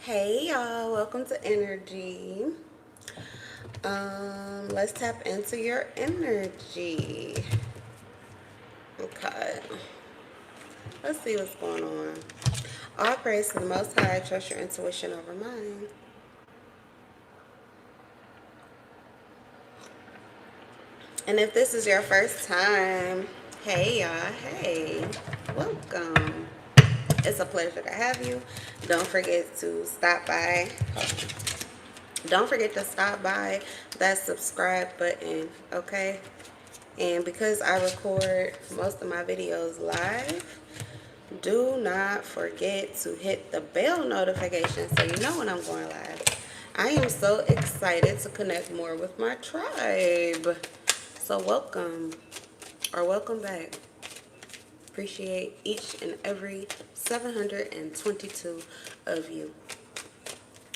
Hey y'all, welcome to Energy. Let's tap into your energy. Okay. Let's see what's going on. All praise to the Most High. Trust your intuition over mine. And if this is your first time, hey y'all, hey, welcome. It's a pleasure to have you. Don't forget to stop by. Don't forget to stop by that subscribe button, okay? And because I record most of my videos live, do not forget to hit the bell notification so you know when I'm going live. I am so excited to connect more with my tribe. So welcome or welcome back. Appreciate each and every 722 of you.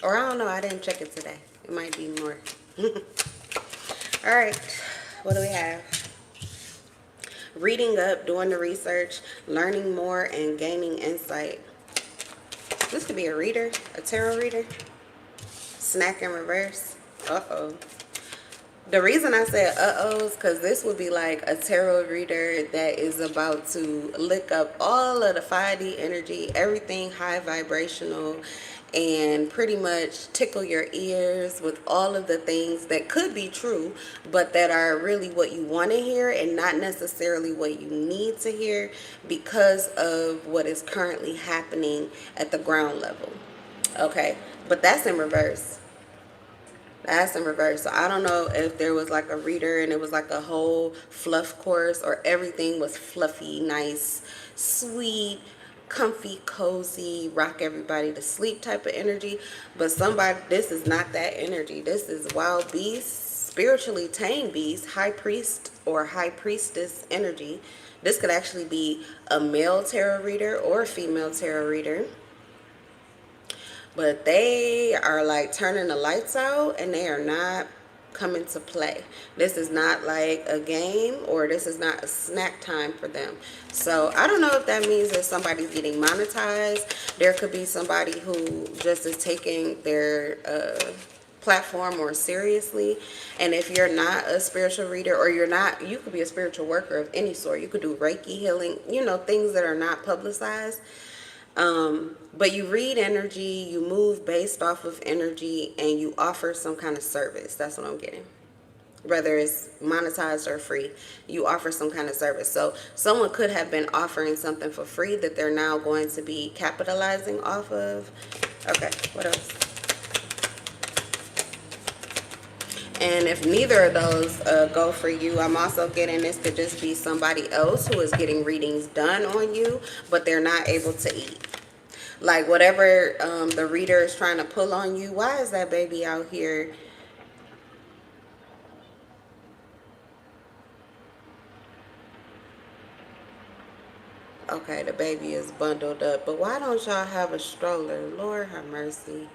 Or I don't know, I didn't check it today. It might be more. All right, what do we have? Reading up, doing the research, learning more, and gaining insight. This could be a reader, a tarot reader. Snack in reverse. Uh-oh. The reason I said uh-oh is because this would be like a tarot reader that is about to lick up all of the 5D energy, everything high vibrational, and pretty much tickle your ears with all of the things that could be true, but that are really what you want to hear and not necessarily what you need to hear because of what is currently happening at the ground level. Okay, but that's in reverse. That's in reverse. So I don't know if there was like a reader and it was like a whole fluff course, or everything was fluffy, nice, sweet, comfy, cozy, rock everybody to sleep type of energy. But somebody, this is not that energy. This is wild beast, spiritually tame beast, high priest or high priestess energy. This could actually be a male tarot reader or a female tarot reader, but they are like turning the lights out and they are not coming to play. This is not like a game, or this is not a snack time for them. So I don't know if that means that somebody's getting monetized. There could be somebody who just is taking their platform more seriously. And if you're not a spiritual reader, or you could be a spiritual worker of any sort. You could do Reiki healing, things that are not publicized. But you read energy, you move based off of energy, and you offer some kind of service. That's what I'm getting. Whether it's monetized or free, you offer some kind of service. So someone could have been offering something for free that they're now going to be capitalizing off of. Okay, what else? And if neither of those go for you, I'm also getting this could just be somebody else who is getting readings done on you, but they're not able to eat. Like whatever the reader is trying to pull on you. Why is that baby out here? Okay, the baby is bundled up. But why don't y'all have a stroller? Lord have mercy.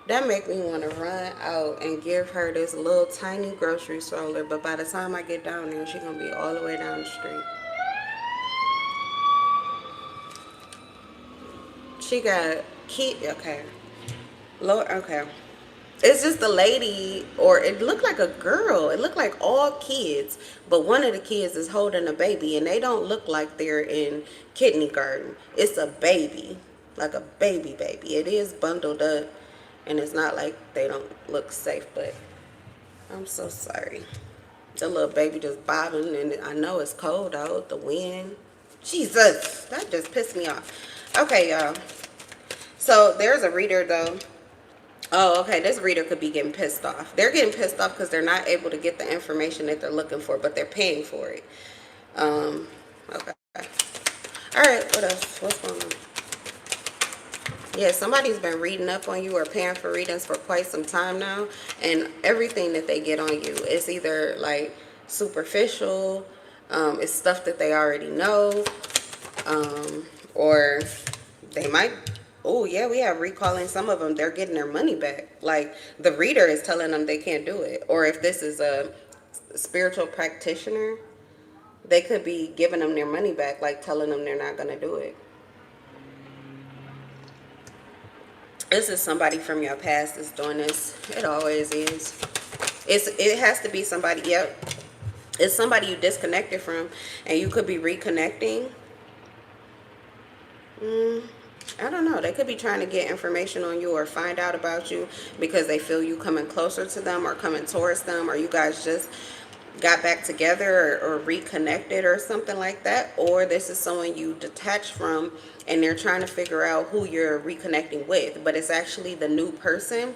That make me want to run out and give her this little tiny grocery stroller. But by the time I get down there, she's going to be all the way down the street. She got key. Okay. Lord, okay. It's just a lady, or it looked like a girl. It looked like all kids, but one of the kids is holding a baby, and they don't look like they're in kindergarten. It's a baby, like a baby. It is bundled up, and it's not like they don't look safe, but I'm so sorry. The little baby just bobbing, and I know it's cold out, the wind. Jesus, that just pissed me off. Okay, y'all. So there's a reader, though. Oh, okay. This reader could be getting pissed off. They're getting pissed off because they're not able to get the information that they're looking for, but they're paying for it. Okay. All right. What else? What's going on? Yeah, somebody's been reading up on you or paying for readings for quite some time now, and everything that they get on you is either like superficial, it's stuff that they already know, or they might. Oh yeah, we have recalling. Some of them, they're getting their money back. Like the reader is telling them they can't do it, or if this is a spiritual practitioner, they could be giving them their money back, like telling them they're not gonna do it. This is somebody from your past that's doing this. It always is. It has to be somebody. Yep. It's somebody you disconnected from, and you could be reconnecting. I don't know. They could be trying to get information on you or find out about you because they feel you coming closer to them or coming towards them, or you guys just got back together or reconnected or something like that. Or this is someone you detached from and they're trying to figure out who you're reconnecting with, but it's actually the new person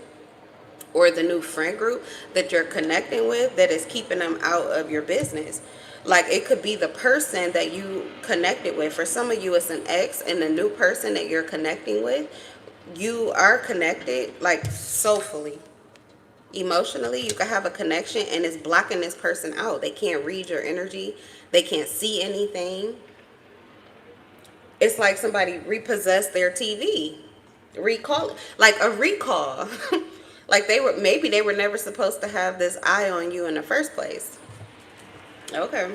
or the new friend group that you're connecting with that is keeping them out of your business. Like, it could be the person that you connected with. For some of you, it's an ex, and the new person that you're connecting with, you are connected, like, soulfully. Emotionally, you can have a connection, and it's blocking this person out. They can't read your energy. They can't see anything. It's like somebody repossessed their TV. Recall, like a recall. Like maybe they were never supposed to have this eye on you in the first place. Okay.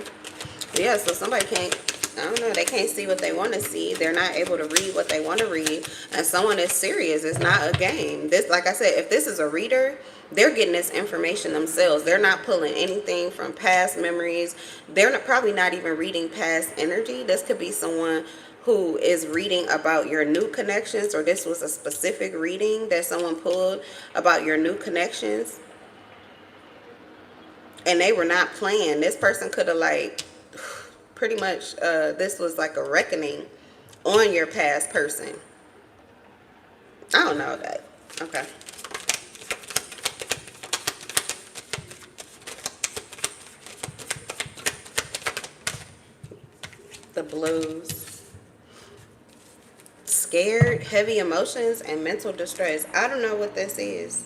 Yeah, so somebody can't, I don't know, they can't see what they want to see. They're not able to read what they want to read. And someone is serious. It's not a game. This, like I said, if this is a reader, they're getting this information themselves. They're not pulling anything from past memories. They're probably not even reading past energy. This could be someone who is reading about your new connections, or this was a specific reading that someone pulled about your new connections. And they were not playing. This person could have, like, pretty much, this was like a reckoning on your past person. I don't know that. Okay. The blues. Scared, heavy emotions, and mental distress. I don't know what this is.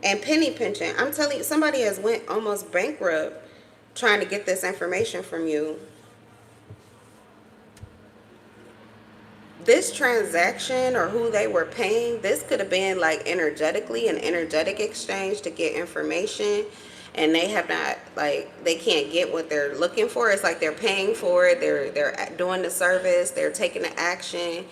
And penny pinching. I'm telling you, somebody has went almost bankrupt trying to get this information from you. This transaction or who they were paying, this could have been like energetically an energetic exchange to get information. And they have not, like, they can't get what they're looking for. It's like they're paying for it. They're doing the service. They're taking the action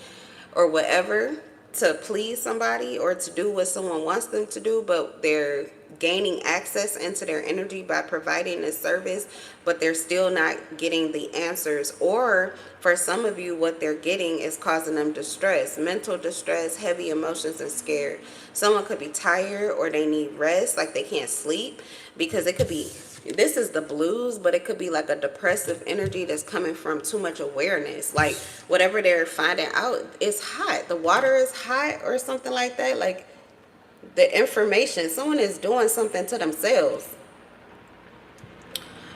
or whatever to please somebody or to do what someone wants them to do, but they're gaining access into their energy by providing this service, but they're still not getting the answers. Or for some of you, what they're getting is causing them distress, mental distress, heavy emotions, and scared. Someone could be tired or they need rest, like they can't sleep, because it could be, this is the blues, but it could be like a depressive energy that's coming from too much awareness. Like whatever they're finding out is hot. The water is hot or something like that. Like the information, someone is doing something to themselves.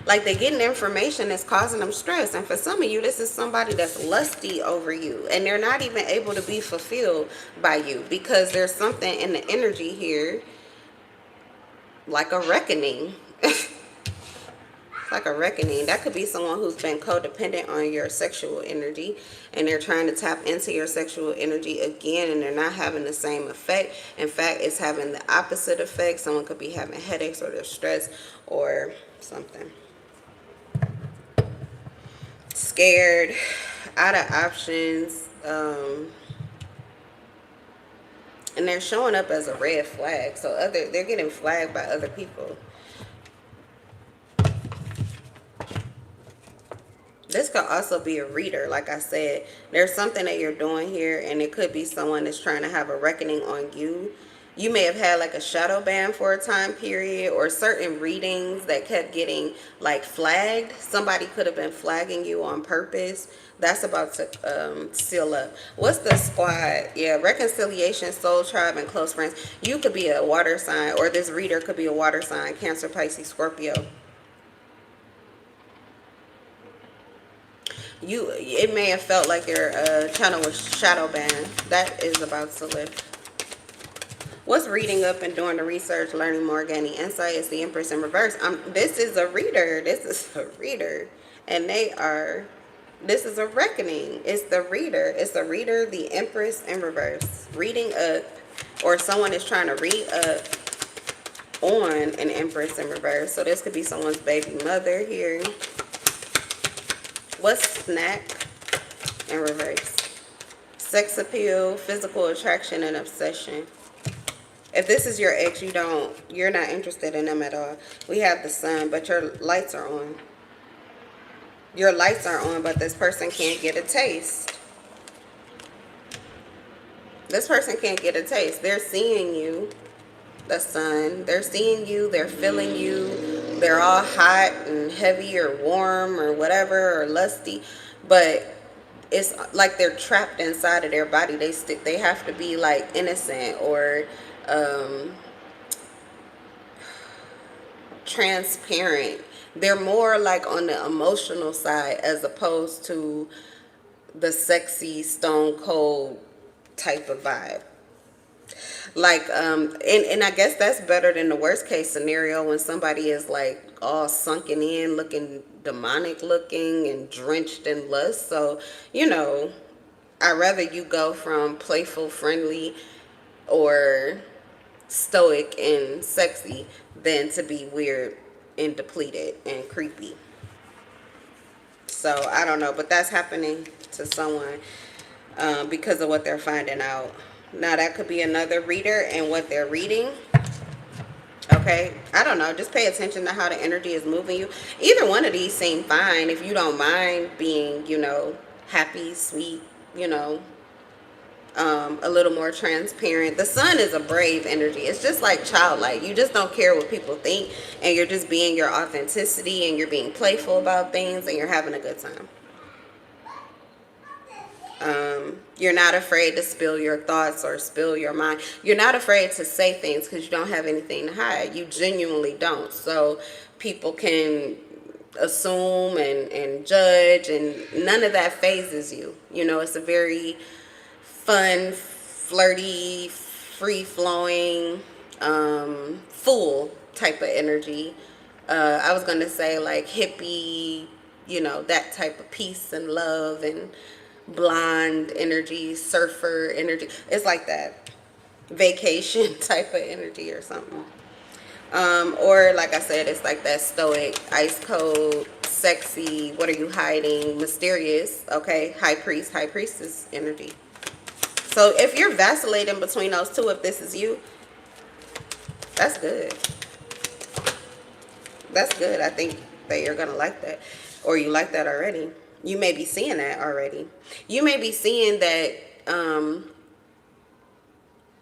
Like they're getting information that's causing them stress. And for some of you, this is somebody that's lusty over you. And they're not even able to be fulfilled by you because there's something in the energy here like a reckoning. Like a reckoning. That could be someone who's been codependent on your sexual energy and they're trying to tap into your sexual energy again, and they're not having the same effect. In fact, it's having the opposite effect. Someone could be having headaches or they're stressed or something. Scared, out of options, and they're showing up as a red flag. So they're getting flagged by other people. This could also be a reader. Like I said, there's something that you're doing here, and it could be someone that's trying to have a reckoning on you. You may have had like a shadow ban for a time period, or certain readings that kept getting like flagged. Somebody could have been flagging you on purpose. That's about to seal up. What's the squad? Yeah, reconciliation, soul tribe, and close friends. You could be a water sign, or this reader could be a water sign, Cancer, Pisces, Scorpio. It may have felt like your channel was shadow banned. That is about to lift. What's reading up and doing the research, learning more, gaining insight is the Empress in reverse. This is a reader. This is a reader. And this is a reckoning. It's the reader. It's the reader, the Empress in reverse. Reading up, or someone is trying to read up on an Empress in reverse. So this could be someone's baby mother here. What's snack in reverse? sex appeal, physical attraction, and obsession. If this is your ex, you're not interested in them at all. We have the sun, but your lights are on. Your lights are on, but this person can't get a taste. This person can't get a taste. They're seeing you, the sun. They're seeing you. They're feeling you. They're all hot and heavy or warm or whatever or lusty. But it's like they're trapped inside of their body. They have to be like innocent or transparent. They're more like on the emotional side as opposed to the sexy stone cold type of vibe. Like and I guess that's better than the worst case scenario when somebody is like all sunken in, looking demonic looking and drenched in lust. So I'd rather you go from playful, friendly, or stoic and sexy than to be weird and depleted and creepy. So I don't know, but that's happening to someone because of what they're finding out. Now that could be another reader and what they're reading. Okay, I don't know. Just pay attention to how the energy is moving you. Either one of these seem fine if you don't mind being, happy, sweet, a little more transparent. The sun is a brave energy. It's just like childlike. You just don't care what people think, and you're just being your authenticity, and you're being playful about things, and you're having a good time. You're not afraid to spill your thoughts or spill your mind. You're not afraid to say things because you don't have anything to hide. You genuinely don't. So people can assume and judge, and none of that phases you. It's a very fun, flirty, free-flowing, full type of energy. I was going to say like hippie, that type of peace and love and blonde energy, surfer energy. It's like that vacation type of energy or something. Or like I said, it's like that stoic, ice cold, sexy, what are you hiding, mysterious, okay, high priestess energy. So if you're vacillating between those two, if this is you, that's good. That's good. I think that you're going to like that, or you like that already. You may be seeing that already. You may be seeing that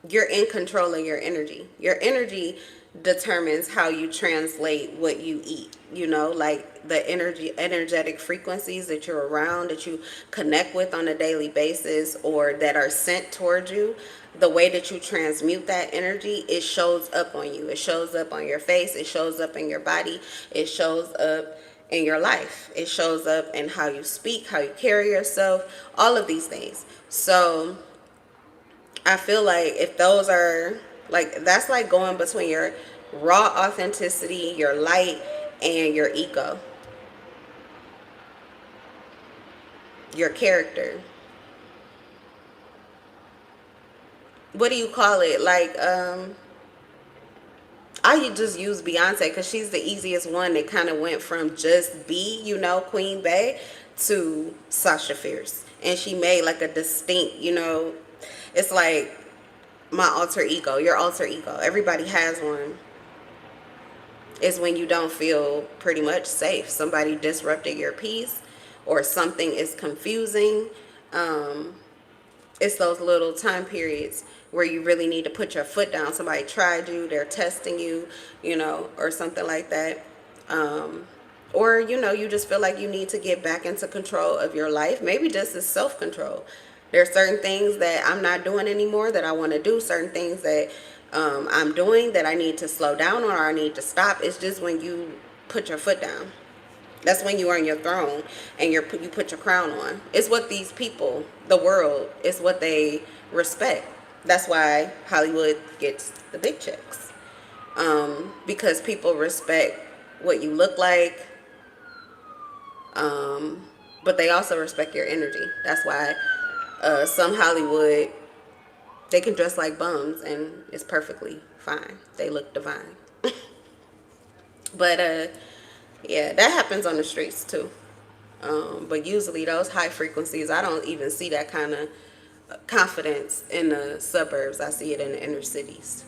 you're in control of your energy. Your energy determines how you translate what you eat. Like the energetic frequencies that you're around, that you connect with on a daily basis, or that are sent towards you. The way that you transmute that energy, it shows up on you. It shows up on your face. It shows up in your body. It shows up in your life. It shows up in how you speak, how you carry yourself, all of these things. So I feel like if those are like, that's like going between your raw authenticity, your light, and your ego, your character. What do you call it? Like, I just use Beyonce because she's the easiest one that kind of went from just be, Queen Bey, to Sasha Fierce. And she made like a distinct, it's like my alter ego, your alter ego. Everybody has one. It's when you don't feel pretty much safe. Somebody disrupted your peace or something is confusing. It's those little time periods where you really need to put your foot down. Somebody tried you, they're testing you, or something like that. Or, you just feel like you need to get back into control of your life. Maybe just as self-control. There are certain things that I'm not doing anymore that I want to do. Certain things that I'm doing that I need to slow down on or I need to stop. It's just when you put your foot down. That's when you are on your throne and you put your crown on. It's what these people, the world, it's what they respect. That's why Hollywood gets the big checks. Because people respect what you look like. But they also respect your energy. That's why some Hollywood, they can dress like bums and it's perfectly fine. They look divine. But yeah, that happens on the streets too. But usually those high frequencies, I don't even see that kind of confidence in the suburbs. I see it in the inner cities,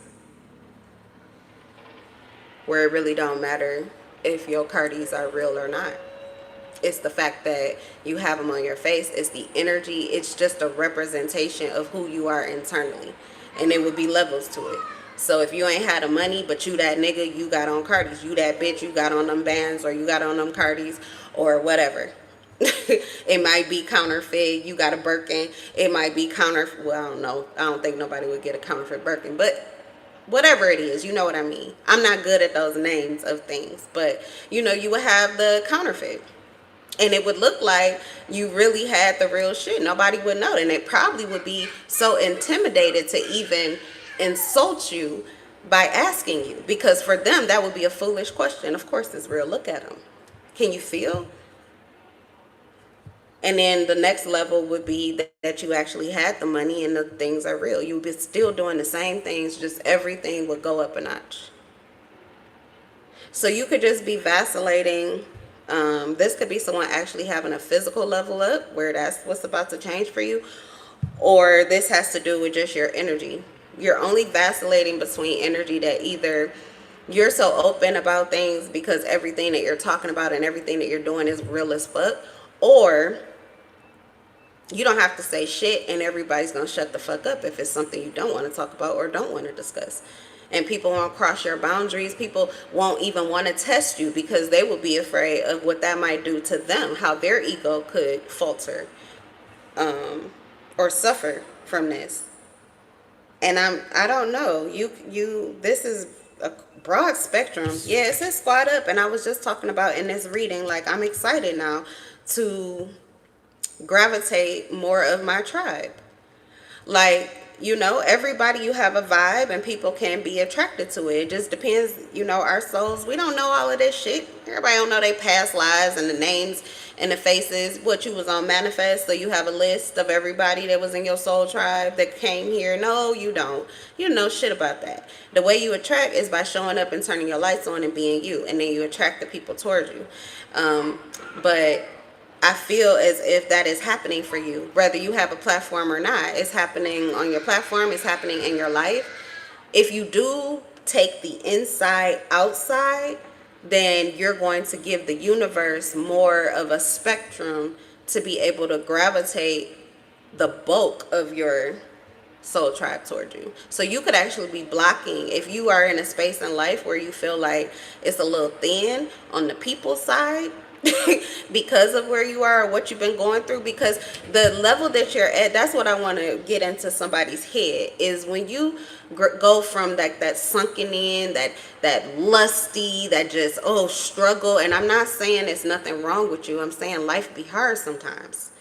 where it really don't matter if your Cardis are real or not. It's the fact that you have them on your face. It's the energy. It's just a representation of who you are internally. And it would be levels to it. So if you ain't had the money, but you that nigga, you got on Cardis. You that bitch, you got on them bands, or you got on them Cardis, or whatever. It might be counterfeit. You got a Birkin. It might be counterfeit. Well, I don't know. I don't think nobody would get a counterfeit Birkin. But whatever it is, you know what I mean. I'm not good at those names of things. But, you would have the counterfeit. And it would look like you really had the real shit. Nobody would know. And they probably would be so intimidated to even insult you by asking you. Because for them, that would be a foolish question. Of course, it's real. Look at them. Can you feel? And then the next level would be that you actually had the money and the things are real. You would be still doing the same things, just everything would go up a notch. So you could just be vacillating. This could be someone actually having a physical level up, where that's what's about to change for you. Or this has to do with just your energy. You're only vacillating between energy that either you're so open about things because everything that you're talking about and everything that you're doing is real as fuck, or you don't have to say shit and everybody's gonna shut the fuck up if it's something you don't want to talk about or don't want to discuss. And people won't cross your boundaries. People won't even want to test you because they will be afraid of what that might do to them, how their ego could falter or suffer from this. And I don't know. This is a broad spectrum. Yeah, it says squad up. And I was just talking about in this reading, like, I'm excited now to gravitate more of my tribe. Like, everybody, you have a vibe and people can be attracted to it. It just depends, our souls. We don't know all of this shit. Everybody don't know their past lives and the names and the faces. What you was on Manifest, so you have a list of everybody that was in your soul tribe that came here. No, you don't. You know shit about that. The way you attract is by showing up and turning your lights on and being you. And then you attract the people towards you. But I feel as if that is happening for you, whether you have a platform or not. It's happening on your platform. It's happening in your life. If you do take the inside outside, then you're going to give the universe more of a spectrum to be able to gravitate the bulk of your soul tribe toward you. So you could actually be blocking if you are in a space in life where you feel like it's a little thin on the people side. Because of where you are or what you've been going through, because the level that you're at, that's what I want to get into somebody's head, is when you go from that sunken in, that lusty, that just struggle. And I'm not saying there's nothing wrong with you, I'm saying life be hard sometimes.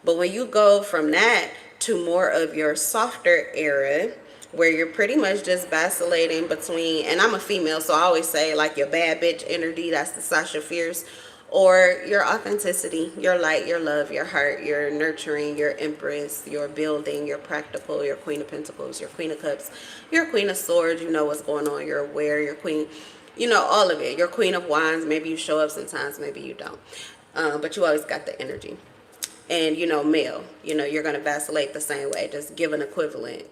But when you go from that to more of your softer era, where you're pretty much just vacillating between, and I'm a female, so I always say like your bad bitch energy, that's the Sasha Fierce, or your authenticity, your light, your love, your heart, your nurturing, your empress, your building, your practical, your Queen of Pentacles, your Queen of Cups, your Queen of Swords. You know what's going on. You're aware. Your Queen, all of it. Your Queen of Wands. Maybe you show up sometimes, maybe you don't. But you always got the energy. And, male, you're going to vacillate the same way. Just give an equivalent.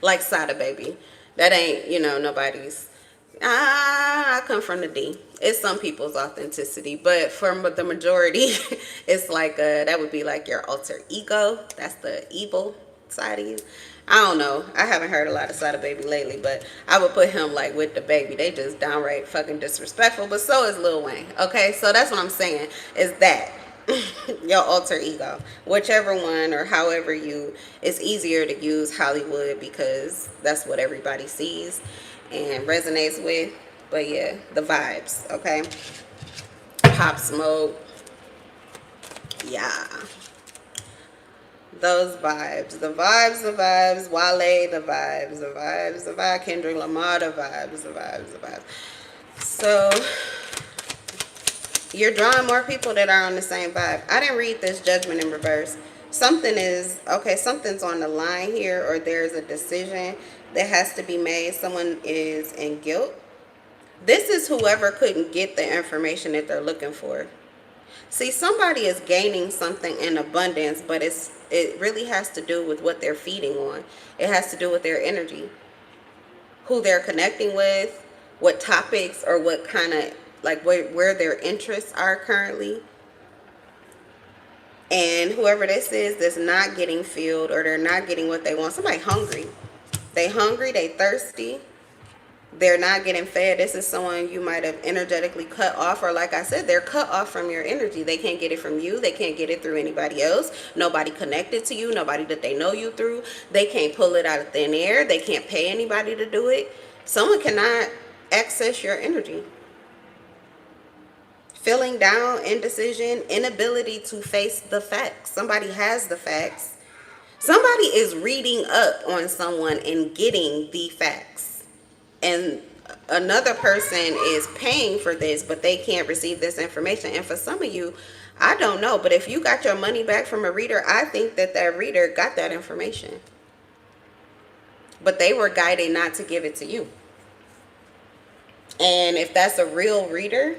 Like Sada Baby. That ain't, nobody's. I come from the D. It's some people's authenticity, but for the majority, it's like that would be like your alter ego. That's the evil side of you. I don't know. I haven't heard a lot of Sada Baby lately, but I would put him like with the baby. They just downright fucking disrespectful, but so is Lil Wayne. Okay, so that's what I'm saying, is that your alter ego, whichever one or however it's easier to use Hollywood because that's what everybody sees and resonates with. But yeah, the vibes, okay? Pop Smoke, yeah, those vibes, the vibes, Wale, the vibes, Kendrick Lamar, the vibes. So you're drawing more people that are on the same vibe. I didn't read this Judgment in reverse. Something's on the line here, or there's a decision that has to be made. Someone is in guilt. This is whoever couldn't get the information that they're looking for. See, somebody is gaining something in abundance, but it really has to do with what they're feeding on. It has to do with their energy, who they're connecting with, what topics or what kind of, like, where their interests are currently. And whoever this is that's not getting filled, or they're not getting what they want. Somebody hungry. They hungry, they thirsty. They're not getting fed. This is someone you might have energetically cut off, or like I said, they're cut off from your energy. They can't get it from you. They can't get it through anybody else. Nobody connected to you. Nobody that they know you through. They can't pull it out of thin air. They can't pay anybody to do it. Someone cannot access your energy. Feeling down, indecision, inability to face the facts. Somebody has the facts. Somebody is reading up on someone and getting the facts. And another person is paying for this, but they can't receive this information. And for some of you, I don't know, but if you got your money back from a reader, I think that that reader got that information. But they were guided not to give it to you. And if that's a real reader,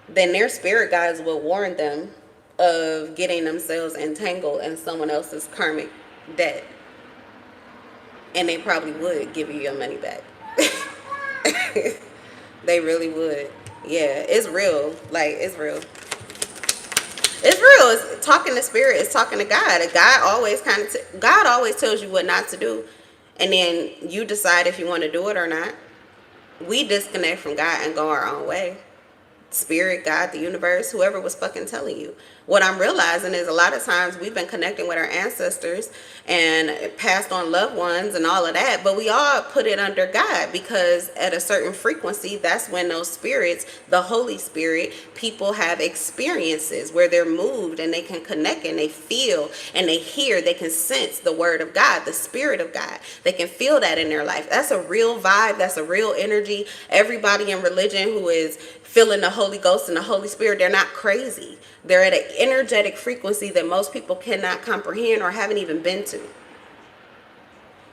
then their spirit guides will warn them of getting themselves entangled in someone else's karmic debt. And they probably would give you your money back. They really would. Yeah, it's real. Like, it's real. It's real. It's talking to spirit. It's talking to God. God always God always tells you what not to do. And then you decide if you want to do it or not. We disconnect from God and go our own way. Spirit, God, the universe, whoever was fucking telling you. What I'm realizing is a lot of times we've been connecting with our ancestors and passed on loved ones and all of that, but we all put it under God, because at a certain frequency, that's when those spirits, the Holy Spirit, people have experiences where they're moved and they can connect and they feel and they hear, they can sense the word of God, the spirit of God. They can feel that in their life. That's a real vibe. That's a real energy. Everybody in religion who is feeling the Holy Ghost and the Holy Spirit, they're not crazy. They're at an energetic frequency that most people cannot comprehend or haven't even been to.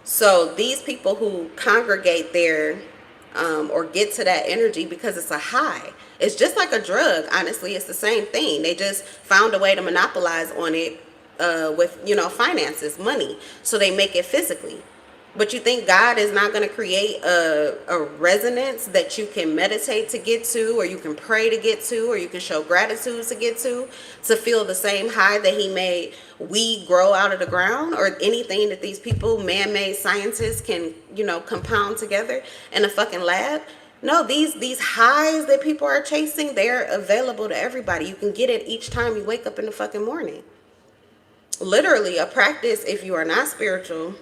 So these people who congregate there or get to that energy because it's a high. It's just like a drug, honestly. It's the same thing. They just found a way to monopolize on it with, finances, money. So they make it physically. But you think God is not going to create a resonance that you can meditate to get to, or you can pray to get to, or you can show gratitude to get to feel the same high that he made weed grow out of the ground, or anything that these people, man-made scientists, can, compound together in a fucking lab? No, these highs that people are chasing, they're available to everybody. You can get it each time you wake up in the fucking morning. Literally, a practice, if you are not spiritual.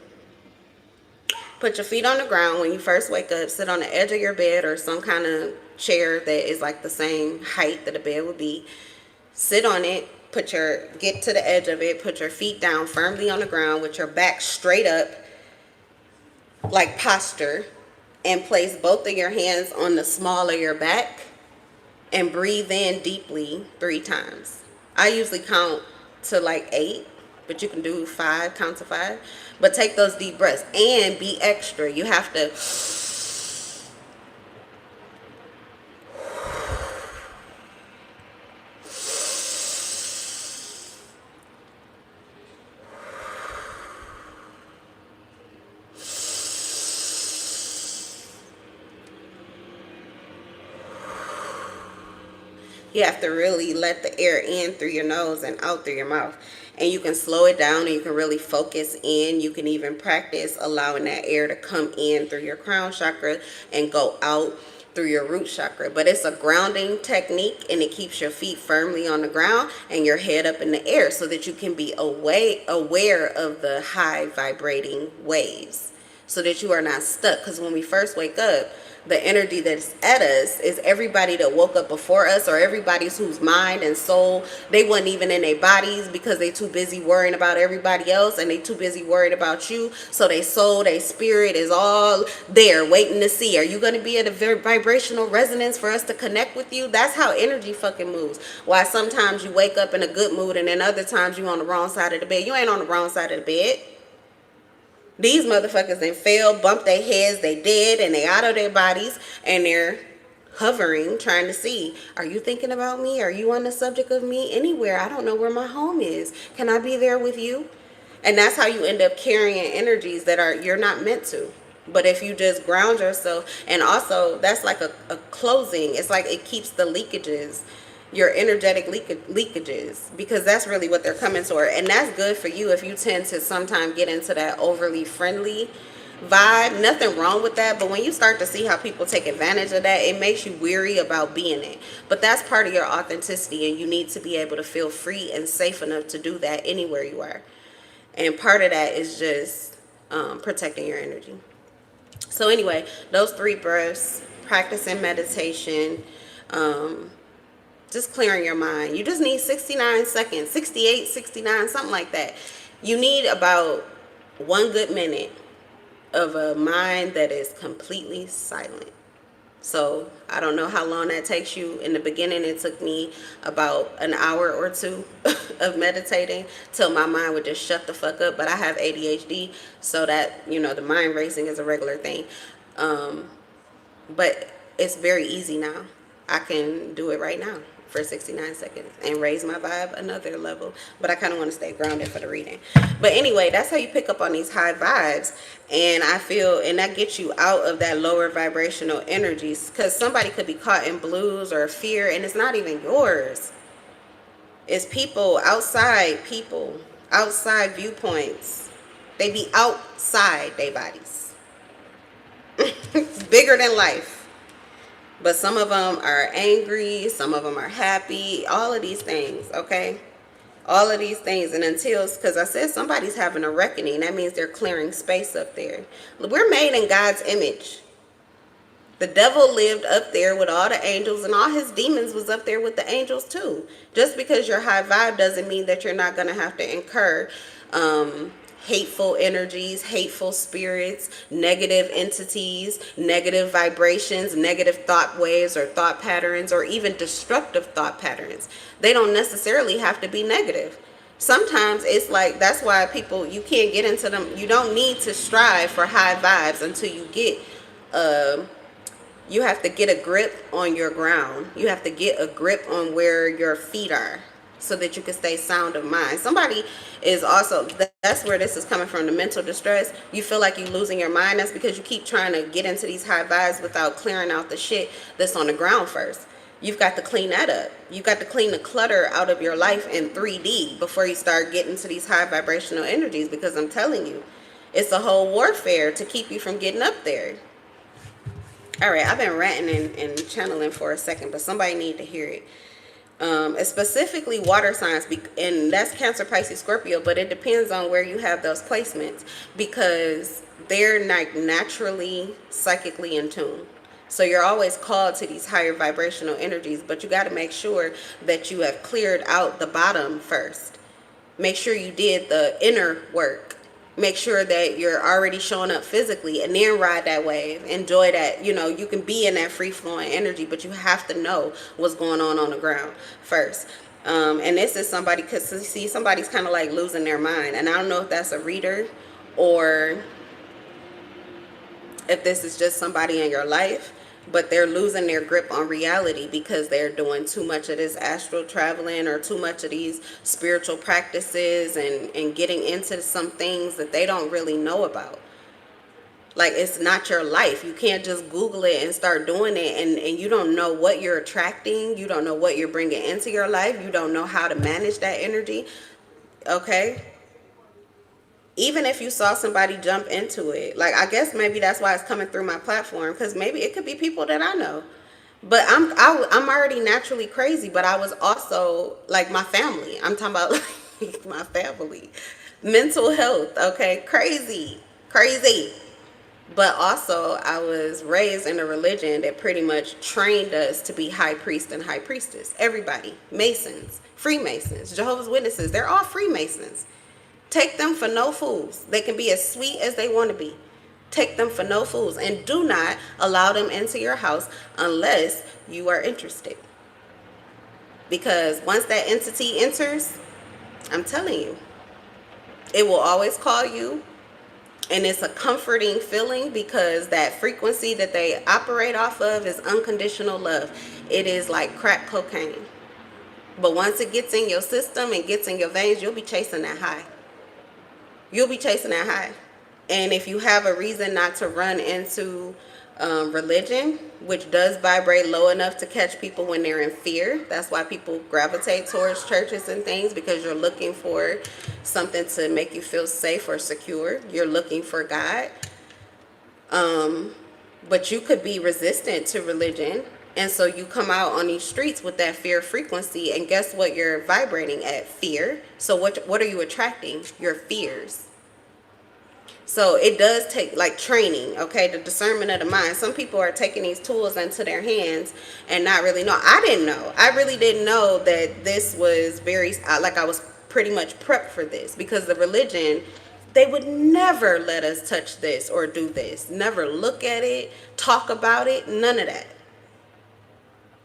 Put your feet on the ground when you first wake up. Sit on the edge of your bed or some kind of chair that is like the same height that a bed would be. Sit on it. Get to the edge of it. Put your feet down firmly on the ground with your back straight up, like posture. And place both of your hands on the small of your back. And breathe in deeply 3 times. I usually count to like 8. But you can do 5, count to 5. But take those deep breaths and be extra. You have to. You have to really let the air in through your nose and out through your mouth. And you can slow it down and you can really focus in. You can even practice allowing that air to come in through your crown chakra and go out through your root chakra. But it's a grounding technique, and it keeps your feet firmly on the ground and your head up in the air so that you can be aware of the high vibrating waves, so that you are not stuck. Because when we first wake up, the energy that's at us is everybody that woke up before us, or everybody whose mind and soul, they wasn't even in their bodies because they too busy worrying about everybody else, and they too busy worried about you. So their soul, their spirit is all there waiting to see, are you going to be at a very vibrational resonance for us to connect with you? That's how energy fucking moves. Why sometimes you wake up in a good mood and then other times you on the wrong side of the bed. You ain't on the wrong side of the bed. These motherfuckers then fell, bumped their heads, they dead, and they out of their bodies, and they're hovering, trying to see, are you thinking about me? Are you on the subject of me? Anywhere? I don't know where my home is. Can I be there with you? And that's how you end up carrying energies that are you're not meant to. But if you just ground yourself, and also that's like a closing, it's like it keeps the leakages, your energetic leakages, because that's really what they're coming toward. And that's good for you if you tend to sometimes get into that overly friendly vibe. Nothing wrong with that, but when you start to see how people take advantage of that, it makes you weary about being it. But that's part of your authenticity, and you need to be able to feel free and safe enough to do that anywhere you are. And part of that is just protecting your energy. So anyway, those 3 breaths, practicing meditation, just clearing your mind. You just need 69 seconds, 68, 69, something like that. You need about 1 good minute of a mind that is completely silent. So I don't know how long that takes you. In the beginning, it took me about an hour or 2 of meditating till my mind would just shut the fuck up. But I have ADHD, so that, the mind racing is a regular thing. But it's very easy now. I can do it right now for 69 seconds and raise my vibe another level. But I kind of want to stay grounded for the reading. But anyway, that's how you pick up on these high vibes. And I feel, and that gets you out of that lower vibrational energies, because somebody could be caught in blues or fear, and it's not even yours. It's people, outside viewpoints. They be outside their bodies. It's bigger than life. But some of them are angry, some of them are happy, all of these things, okay? All of these things. And until, because I said somebody's having a reckoning, that means they're clearing space up there. We're made in God's image. The devil lived up there with all the angels, and all his demons was up there with the angels too. Just because you're high vibe doesn't mean that you're not going to have to incur hateful energies, hateful spirits, negative entities, negative vibrations, negative thought waves or thought patterns, or even destructive thought patterns. They don't necessarily have to be negative. Sometimes it's like, that's why people, you can't get into them. You don't need to strive for high vibes until you get, you have to get a grip on your ground. You have to get a grip on where your feet are, so that you can stay sound of mind. Somebody is also, that's where this is coming from, the mental distress. You feel like you're losing your mind. That's because you keep trying to get into these high vibes without clearing out the shit that's on the ground first. You've got to clean that up. You've got to clean the clutter out of your life in 3D before you start getting to these high vibrational energies, because I'm telling you, it's a whole warfare to keep you from getting up there. All right, I've been ranting and channeling for a second, but somebody need to hear it. It's specifically water signs, and that's Cancer, Pisces, Scorpio, but it depends on where you have those placements, because they're like naturally psychically in tune. So you're always called to these higher vibrational energies, but you got to make sure that you have cleared out the bottom first. Make sure you did the inner work. Make sure that you're already showing up physically, and then ride that wave. Enjoy that. You can be in that free-flowing energy, but you have to know what's going on the ground first. And this is somebody, because see, somebody's kind of like losing their mind. And I don't know if that's a reader or if this is just somebody in your life, but they're losing their grip on reality because they're doing too much of this astral traveling or too much of these spiritual practices and getting into some things that they don't really know about. Like, it's not your life. You can't just Google it and start doing it, and you don't know what you're attracting. You don't know what you're bringing into your life. You don't know how to manage that energy, okay? Even if you saw somebody jump into it, like, I guess maybe that's why it's coming through my platform, because maybe it could be people that I know. But I'm already naturally crazy, but I was also like my family. I'm talking about like my family, mental health, okay, crazy. But also, I was raised in a religion that pretty much trained us to be high priest and high priestess. Everybody, Masons, Freemasons, Jehovah's Witnesses, they're all Freemasons. Take them for no fools. They can be as sweet as they want to be. Take them for no fools, and do not allow them into your house unless you are interested. Because once that entity enters, I'm telling you, it will always call you And it's a comforting feeling because that frequency that they operate off of is unconditional love. It is like crack cocaine. But once it gets in your system and gets in your veins, you'll be chasing that high. You'll be chasing that high. And if you have a reason not to run into religion, which does vibrate low enough to catch people when they're in fear, that's why people gravitate towards churches and things, because you're looking for something to make you feel safe or secure. You're looking for God. But you could be resistant to religion. And so you come out on these streets with that fear frequency, and guess what you're vibrating at? Fear. So what are you attracting? Your fears. So it does take like training, okay, the discernment of the mind. Some people are taking these tools into their hands and not really know. I didn't know. I really didn't know that this was very, like I was pretty much prepped for this, because the religion, they would never let us touch this or do this. Never look at it, talk about it, none of that.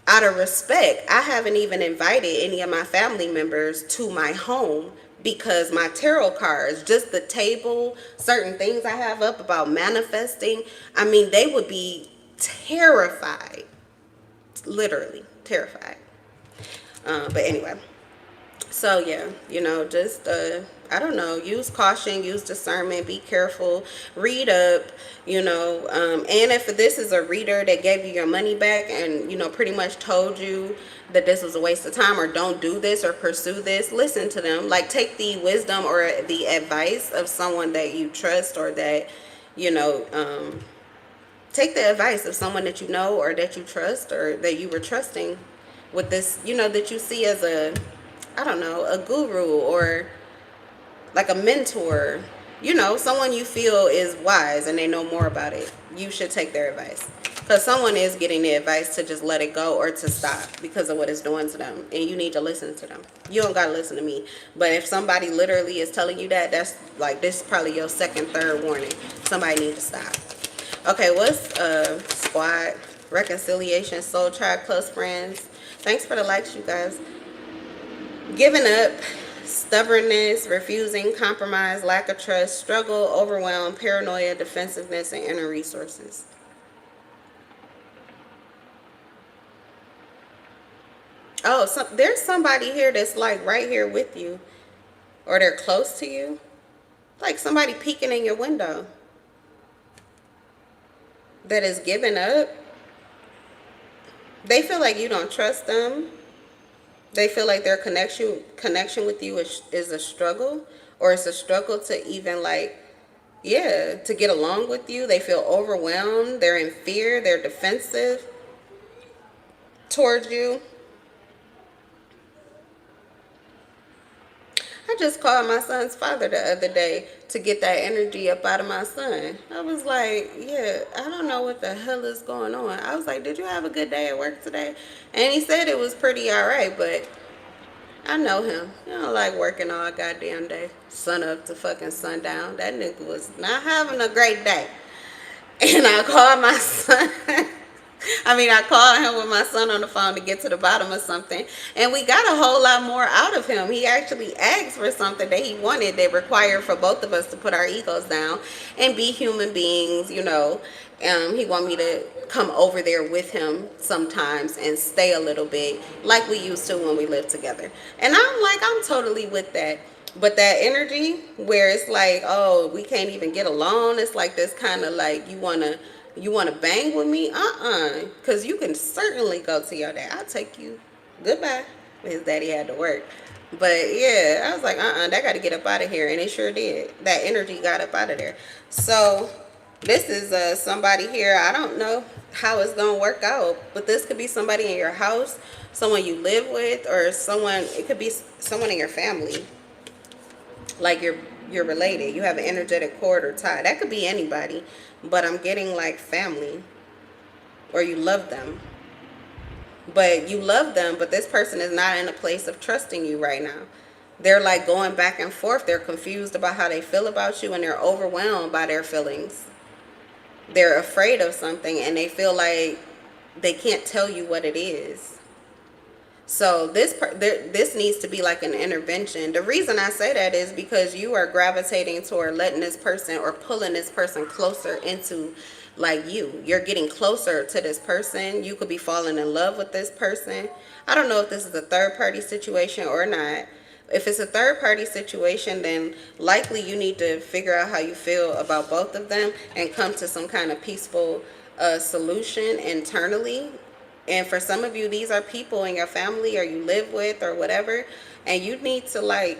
Out of respect, I haven't even invited any of my family members to my home, because my tarot cards, just the table, certain things I have up about manifesting, I mean, they would be terrified, literally terrified. But anyway, so yeah, you know, just I don't know, use caution, use discernment, be careful, read up, you know, and if this is a reader that gave you your money back and, you know, pretty much told you that this was a waste of time, or don't do this or pursue this, listen to them. Like, take the wisdom or the advice of someone that you trust, or that, you know, take the advice of someone that you know or that you trust or that you were trusting with this, you know, that you see as a, I don't know, a guru or like a mentor, you know, someone you feel is wise and they know more about it. You should take their advice, because someone is getting the advice to just let it go or to stop because of what it's doing to them, and you need to listen to them. You don't gotta listen to me, but if somebody literally is telling you that, that's like, this is probably your second, third warning. Somebody need to stop. Okay, what's squad, reconciliation, soul tribe, close friends? Thanks for the likes, you guys. Giving up, stubbornness, refusing, compromise, lack of trust, struggle, overwhelm, paranoia, defensiveness, and inner resources. Oh, so there's somebody here that's like right here with you, or they're close to you. Like somebody peeking in your window that is giving up. They feel like you don't trust them. They feel like their connection with you is a struggle, or it's a struggle to even like, yeah, to get along with you. They feel overwhelmed. They're in fear. They're defensive towards you. I just called my son's father the other day to get that energy up out of my son. I was like, yeah, I don't know what the hell is going on. I was like, did you have a good day at work today? And he said it was pretty all right, but I know him. He don't like working all goddamn day, sun up to fucking sundown. That nigga was not having a great day. And I called my son. I called him with my son on the phone to get to the bottom of something, and we got a whole lot more out of him. He actually asked for something that he wanted, that required for both of us to put our egos down and be human beings, you know. He wanted me to come over there with him sometimes and stay a little bit like we used to when we lived together. And I'm like, I'm totally with that. But that energy where it's like, oh, we can't even get along. It's like this kind of like, you want to bang with me? Because you can certainly go to your dad. I'll take you. Goodbye. His daddy had to work. But yeah, I was like, that got to get up out of here. And it sure did. That energy got up out of there. So this is somebody here. I don't know how it's going to work out. But this could be somebody in your house, someone you live with, or someone, it could be someone in your family. Like you're related. You have an energetic cord or tie. That could be anybody. But I'm getting like family, or you love them. But you love them, but this person is not in a place of trusting you right now. They're like going back and forth. They're confused about how they feel about you, and they're overwhelmed by their feelings. They're afraid of something, and they feel like they can't tell you what it is. So this needs to be like an intervention. The reason I say that is because you are gravitating toward letting this person or pulling this person closer into like you. You're getting closer to this person. You could be falling in love with this person. I don't know if this is a third party situation or not. If it's a third party situation, then likely you need to figure out how you feel about both of them and come to some kind of peaceful solution internally. And for some of you, these are people in your family or you live with or whatever, and you need to like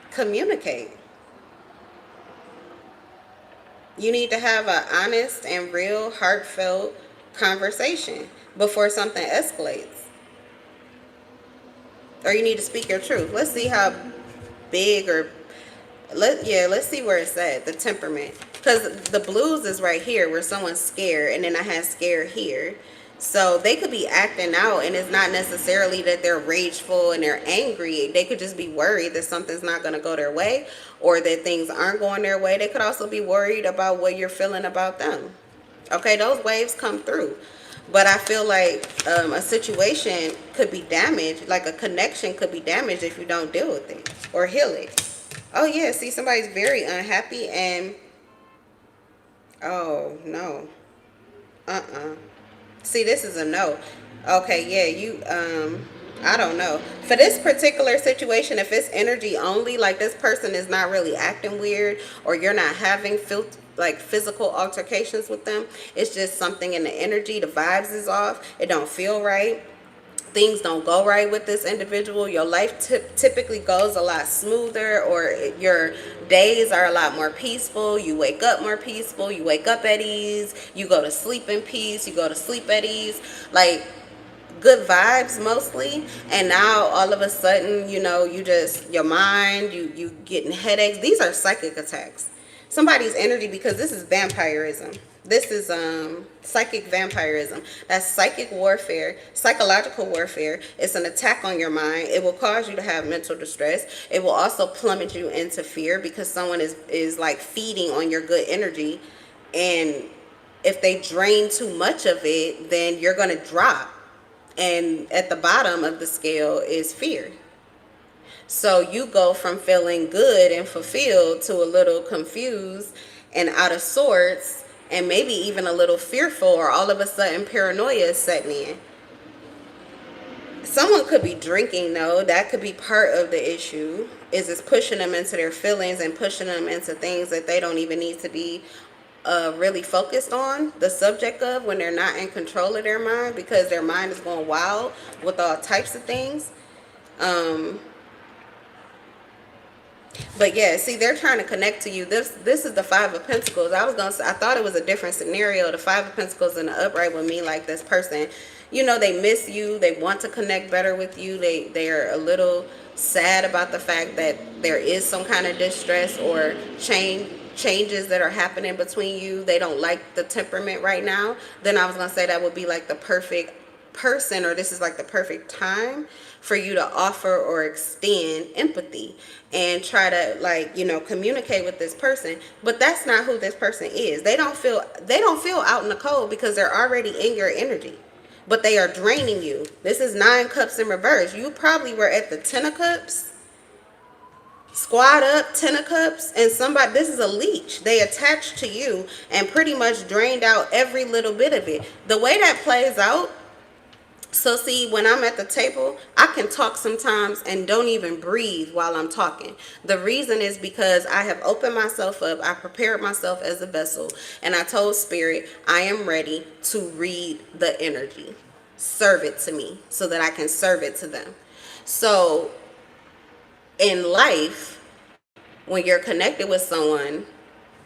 communicate. You need to have an honest and real, heartfelt conversation before something escalates. Or you need to speak your truth. Let's see how big or let's see where it's at, the temperament. Because the blues is right here where someone's scared, and then I have scared here. So they could be acting out, and it's not necessarily that they're rageful and they're angry. They could just be worried that something's not going to go their way, or that things aren't going their way. They could also be worried about what you're feeling about them. Okay, those waves come through. But I feel like a situation could be damaged, like a connection could be damaged if you don't deal with it or heal it. Oh yeah, see, somebody's very unhappy and oh no. See, this is a no. Okay, yeah, you I don't know. For this particular situation, if it's energy only, like this person is not really acting weird or you're not having like physical altercations with them, it's just something in the energy, the vibes is off, it don't feel right, things don't go right with this individual, your life typically goes a lot smoother, or your days are a lot more peaceful, you wake up more peaceful, you wake up at ease, you go to sleep in peace, you go to sleep at ease, like good vibes mostly. And now all of a sudden, you know, you just, your mind, you getting headaches. These are psychic attacks, somebody's energy, because this is vampirism. This is psychic vampirism. That's psychic warfare, psychological warfare. It's an attack on your mind. It will cause you to have mental distress. It will also plummet you into fear because someone is like feeding on your good energy, and if they drain too much of it, then you're going to drop. And at the bottom of the scale is fear. So you go from feeling good and fulfilled to a little confused and out of sorts, and maybe even a little fearful, or all of a sudden paranoia is setting in. Someone could be drinking though. That could be part of the issue, is it's pushing them into their feelings and pushing them into things that they don't even need to be really focused on the subject of when they're not in control of their mind, because their mind is going wild with all types of things. But yeah, see, they're trying to connect to you. This is the Five of Pentacles. I thought it was a different scenario. The Five of Pentacles in the upright would mean like this person, you know, they miss you, they want to connect better with you, they are a little sad about the fact that there is some kind of distress or changes that are happening between you. They don't like the temperament right now. Then I was gonna say that would be like the perfect person, or this is like the perfect time for you to offer or extend empathy and try to, like, you know, communicate with this person. But that's not who this person is. They don't feel out in the cold because they're already in your energy, but they are draining you. This is 9 cups in reverse. You probably were at the 10 of cups, squad up, 10 of cups, and somebody, this is a leech. They attached to you and pretty much drained out every little bit of it. The way that plays out, so see, when I'm at the table, I can talk sometimes and don't even breathe while I'm talking. The reason is because I have opened myself up. I prepared myself as a vessel, and I told Spirit, I am ready to read the energy. Serve it to me so that I can serve it to them. So in life, when you're connected with someone,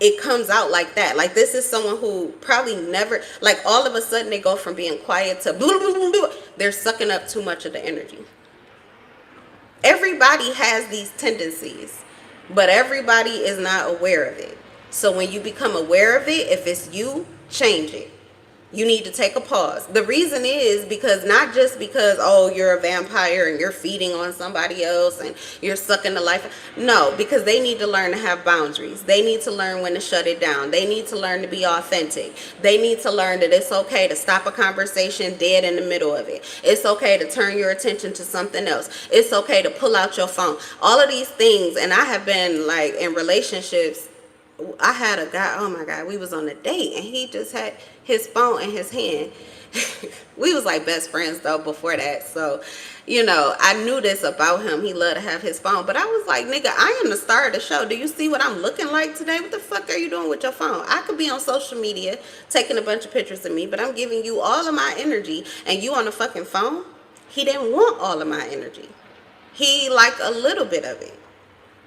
it comes out like that. Like, this is someone who probably never, like, all of a sudden they go from being quiet to blah, blah, blah, blah. They're sucking up too much of the energy. Everybody has these tendencies, but everybody is not aware of it. So when you become aware of it, if it's you, change it. You need to take a pause. The reason is because not just because, oh, you're a vampire and you're feeding on somebody else and you're sucking the life. No, because they need to learn to have boundaries. They need to learn when to shut it down. They need to learn to be authentic. They need to learn that it's okay to stop a conversation dead in the middle of it. It's okay to turn your attention to something else. It's okay to pull out your phone. All of these things, and I have been like in relationships. I had a guy, oh my God, we was on a date and he just had his phone in his hand. We was like best friends though before that. So, you know, I knew this about him. He loved to have his phone. But I was like, nigga, I am the star of the show. Do you see what I'm looking like today? What the fuck are you doing with your phone? I could be on social media taking a bunch of pictures of me, but I'm giving you all of my energy and you on the fucking phone? He didn't want all of my energy. He liked a little bit of it.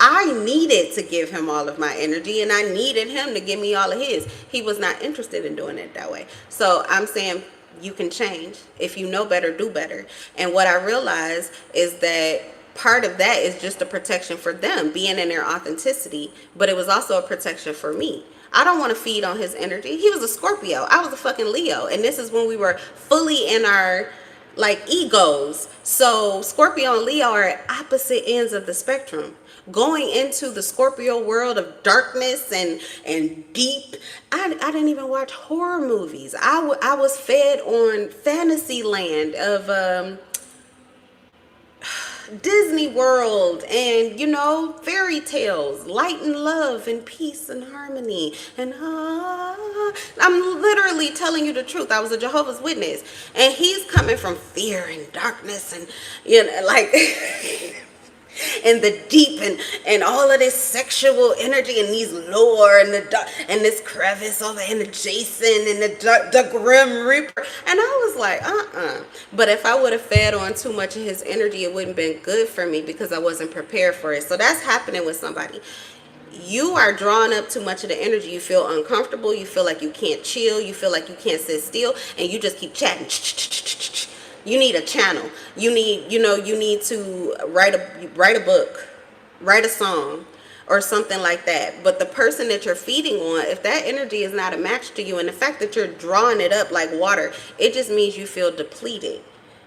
I needed to give him all of my energy and I needed him to give me all of his. He was not interested in doing it that way. So I'm saying you can change. If you know better, do better. And what I realized is that part of that is just a protection for them being in their authenticity, but it was also a protection for me. I don't want to feed on his energy. He was a Scorpio. I was a fucking Leo. And this is when we were fully in our like egos. So Scorpio and Leo are at opposite ends of the spectrum. Going into the Scorpio world of darkness and deep, I didn't even watch horror movies. I was fed on fantasy land of Disney World and, you know, fairy tales, light and love and peace and harmony. And I'm literally telling you the truth. I was a Jehovah's Witness. And he's coming from fear and darkness and, you know, like... and the deep and all of this sexual energy and these lore and the dark and this crevice over and the Jason and the Grim Reaper. And I was like, But if I would have fed on too much of his energy, it wouldn't have been good for me because I wasn't prepared for it. So that's happening with somebody. You are drawing up too much of the energy. You feel uncomfortable. You feel like you can't chill. You feel like you can't sit still. And you just keep chatting. You need a channel. You need to write a book, write a song, or something like that. But the person that you're feeding on, if that energy is not a match to you, and the fact that you're drawing it up like water, it just means you feel depleted.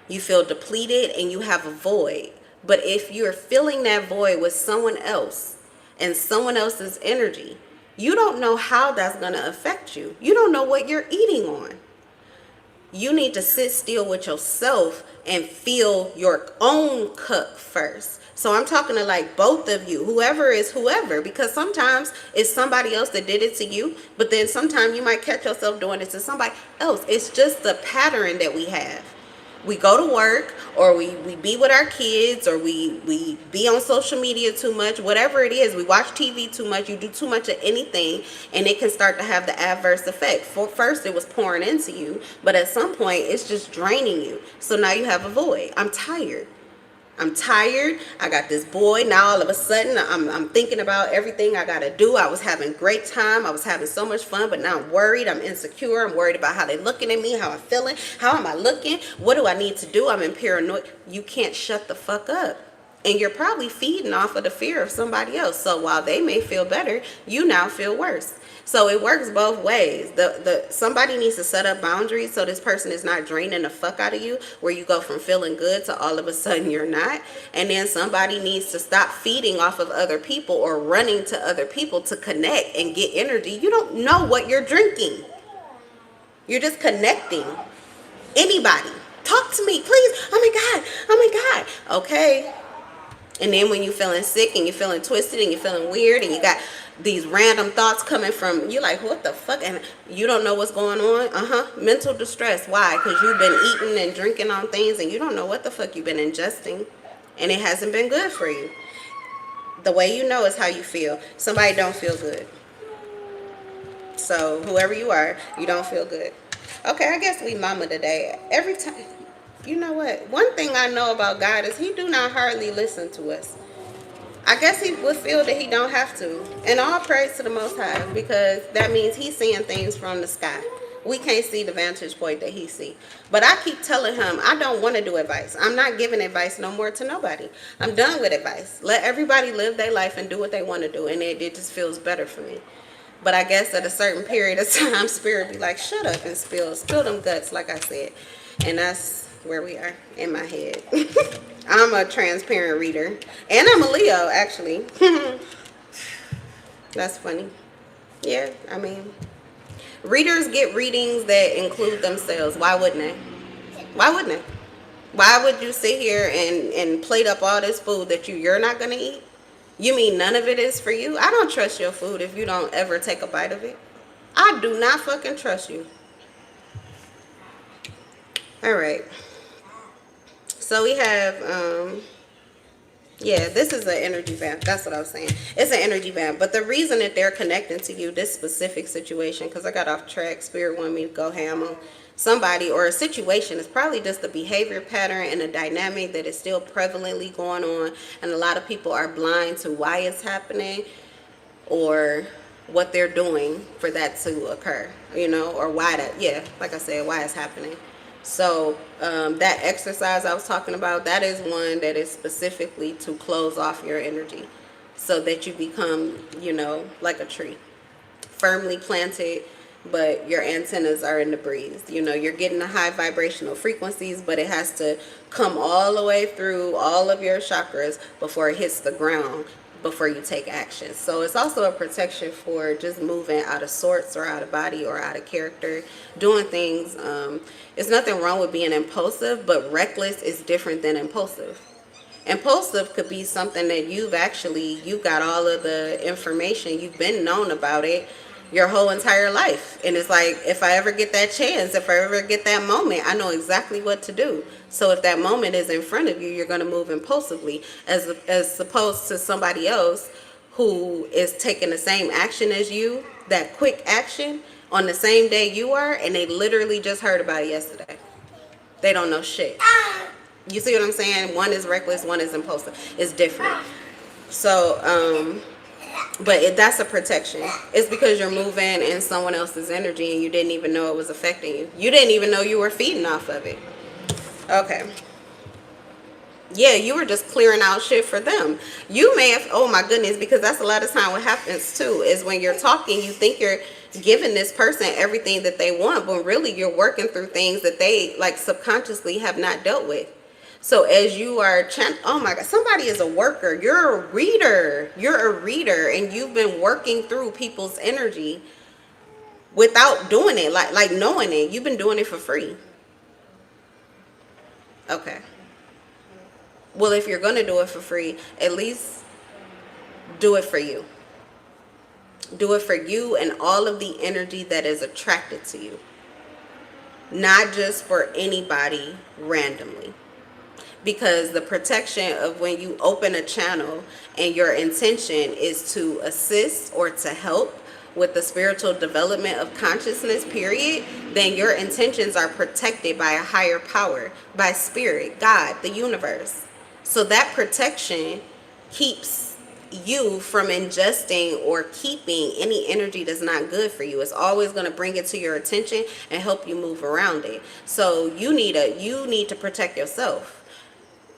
You feel depleted and you have a void. But if you're filling that void with someone else and someone else's energy, you don't know how that's going to affect you. You don't know what you're eating on. You need to sit still with yourself and fill your own cup first. So I'm talking to like both of you, whoever is whoever, because sometimes it's somebody else that did it to you, but then sometimes you might catch yourself doing it to somebody else. It's just the pattern that we have. We go to work, or we be with our kids, or we be on social media too much, whatever it is. We watch TV too much. You do too much of anything, and it can start to have the adverse effect. For first, it was pouring into you, but at some point, it's just draining you. So now you have a void. I'm tired. I got this boy. Now all of a sudden I'm thinking about everything I got to do. I was having great time. I was having so much fun, but now I'm worried. I'm insecure. I'm worried about how they're looking at me, how I'm feeling. How am I looking? What do I need to do? I'm in paranoid. You can't shut the fuck up. And you're probably feeding off of the fear of somebody else. So while they may feel better, you now feel worse. So it works both ways. Somebody needs to set up boundaries so this person is not draining the fuck out of you, where you go from feeling good to all of a sudden you're not. And then somebody needs to stop feeding off of other people or running to other people to connect and get energy. You don't know what you're drinking. You're just connecting. Anybody, talk to me, please. Oh my God. Okay. And then when you're feeling sick and you're feeling twisted and you're feeling weird and you got these random thoughts coming from you, like, what the fuck? And you don't know what's going on. Mental distress. Why? Because you've been eating and drinking on things and you don't know what the fuck you've been ingesting, and it hasn't been good for you. The way you know is how you feel. Somebody don't feel good. So whoever you are, you don't feel good. Okay, I guess we mama today. Every time. You know what? One thing I know about God is he do not hardly listen to us. I guess he would feel that he don't have to. And all praise to the Most High, because that means he's seeing things from the sky. We can't see the vantage point that he see. But I keep telling him, I don't want to do advice. I'm not giving advice no more to nobody. I'm done with advice. Let everybody live their life and do what they want to do. And it just feels better for me. But I guess at a certain period of time, spirit be like, shut up and spill them guts, like I said. And that's where we are in my head. I'm a transparent reader. And I'm a Leo, actually. That's funny. Yeah, I mean, readers get readings that include themselves. Why wouldn't they? Why wouldn't they? Why would you sit here and plate up all this food that you're not going to eat? You mean none of it is for you? I don't trust your food if you don't ever take a bite of it. I do not fucking trust you. All right. So we have, yeah, this is an energy vamp. That's what I was saying. It's an energy vamp. But the reason that they're connecting to you, this specific situation, because I got off track, Spirit wanted me to go ham on somebody or a situation, is probably just a behavior pattern and a dynamic that is still prevalently going on. And a lot of people are blind to why it's happening or what they're doing for that to occur, you know, or why that, yeah, like I said, why it's happening. So that exercise I was talking about, that is one that is specifically to close off your energy so that you become, you know, like a tree, firmly planted, but your antennas are in the breeze. You know, you're getting the high vibrational frequencies, but it has to come all the way through all of your chakras before it hits the ground, before you take action. So it's also a protection for just moving out of sorts or out of body or out of character, doing things. It's nothing wrong with being impulsive, but reckless is different than impulsive. Impulsive could be something that you got all of the information, you've been known about it your whole entire life. And it's like, if I ever get that chance, if I ever get that moment, I know exactly what to do. So if that moment is in front of you, you're going to move impulsively, as opposed to somebody else who is taking the same action as you, that quick action on the same day you are, and they literally just heard about it yesterday. They don't know shit. You see what I'm saying? One is reckless, one is impulsive. It's different. So, but that's a protection. It's because you're moving in someone else's energy and you didn't even know it was affecting you. You didn't even know you were feeding off of it. Okay. Yeah, you were just clearing out shit for them. You may have, oh my goodness, because that's a lot of time what happens too, is when you're talking, you think you're giving this person everything that they want, but really you're working through things that they like subconsciously have not dealt with. So as you are, oh my God, somebody is a worker. You're a reader. You're a reader, and you've been working through people's energy without doing it, like knowing it. You've been doing it for free. Okay. Well, if you're going to do it for free, at least do it for you. Do it for you and all of the energy that is attracted to you. Not just for anybody randomly. Because the protection of when you open a channel and your intention is to assist or to help with the spiritual development of consciousness, period, then your intentions are protected by a higher power, by spirit, God, the universe. So that protection keeps you from ingesting or keeping any energy that's not good for you. It's always going to bring it to your attention and help you move around it. So you need to protect yourself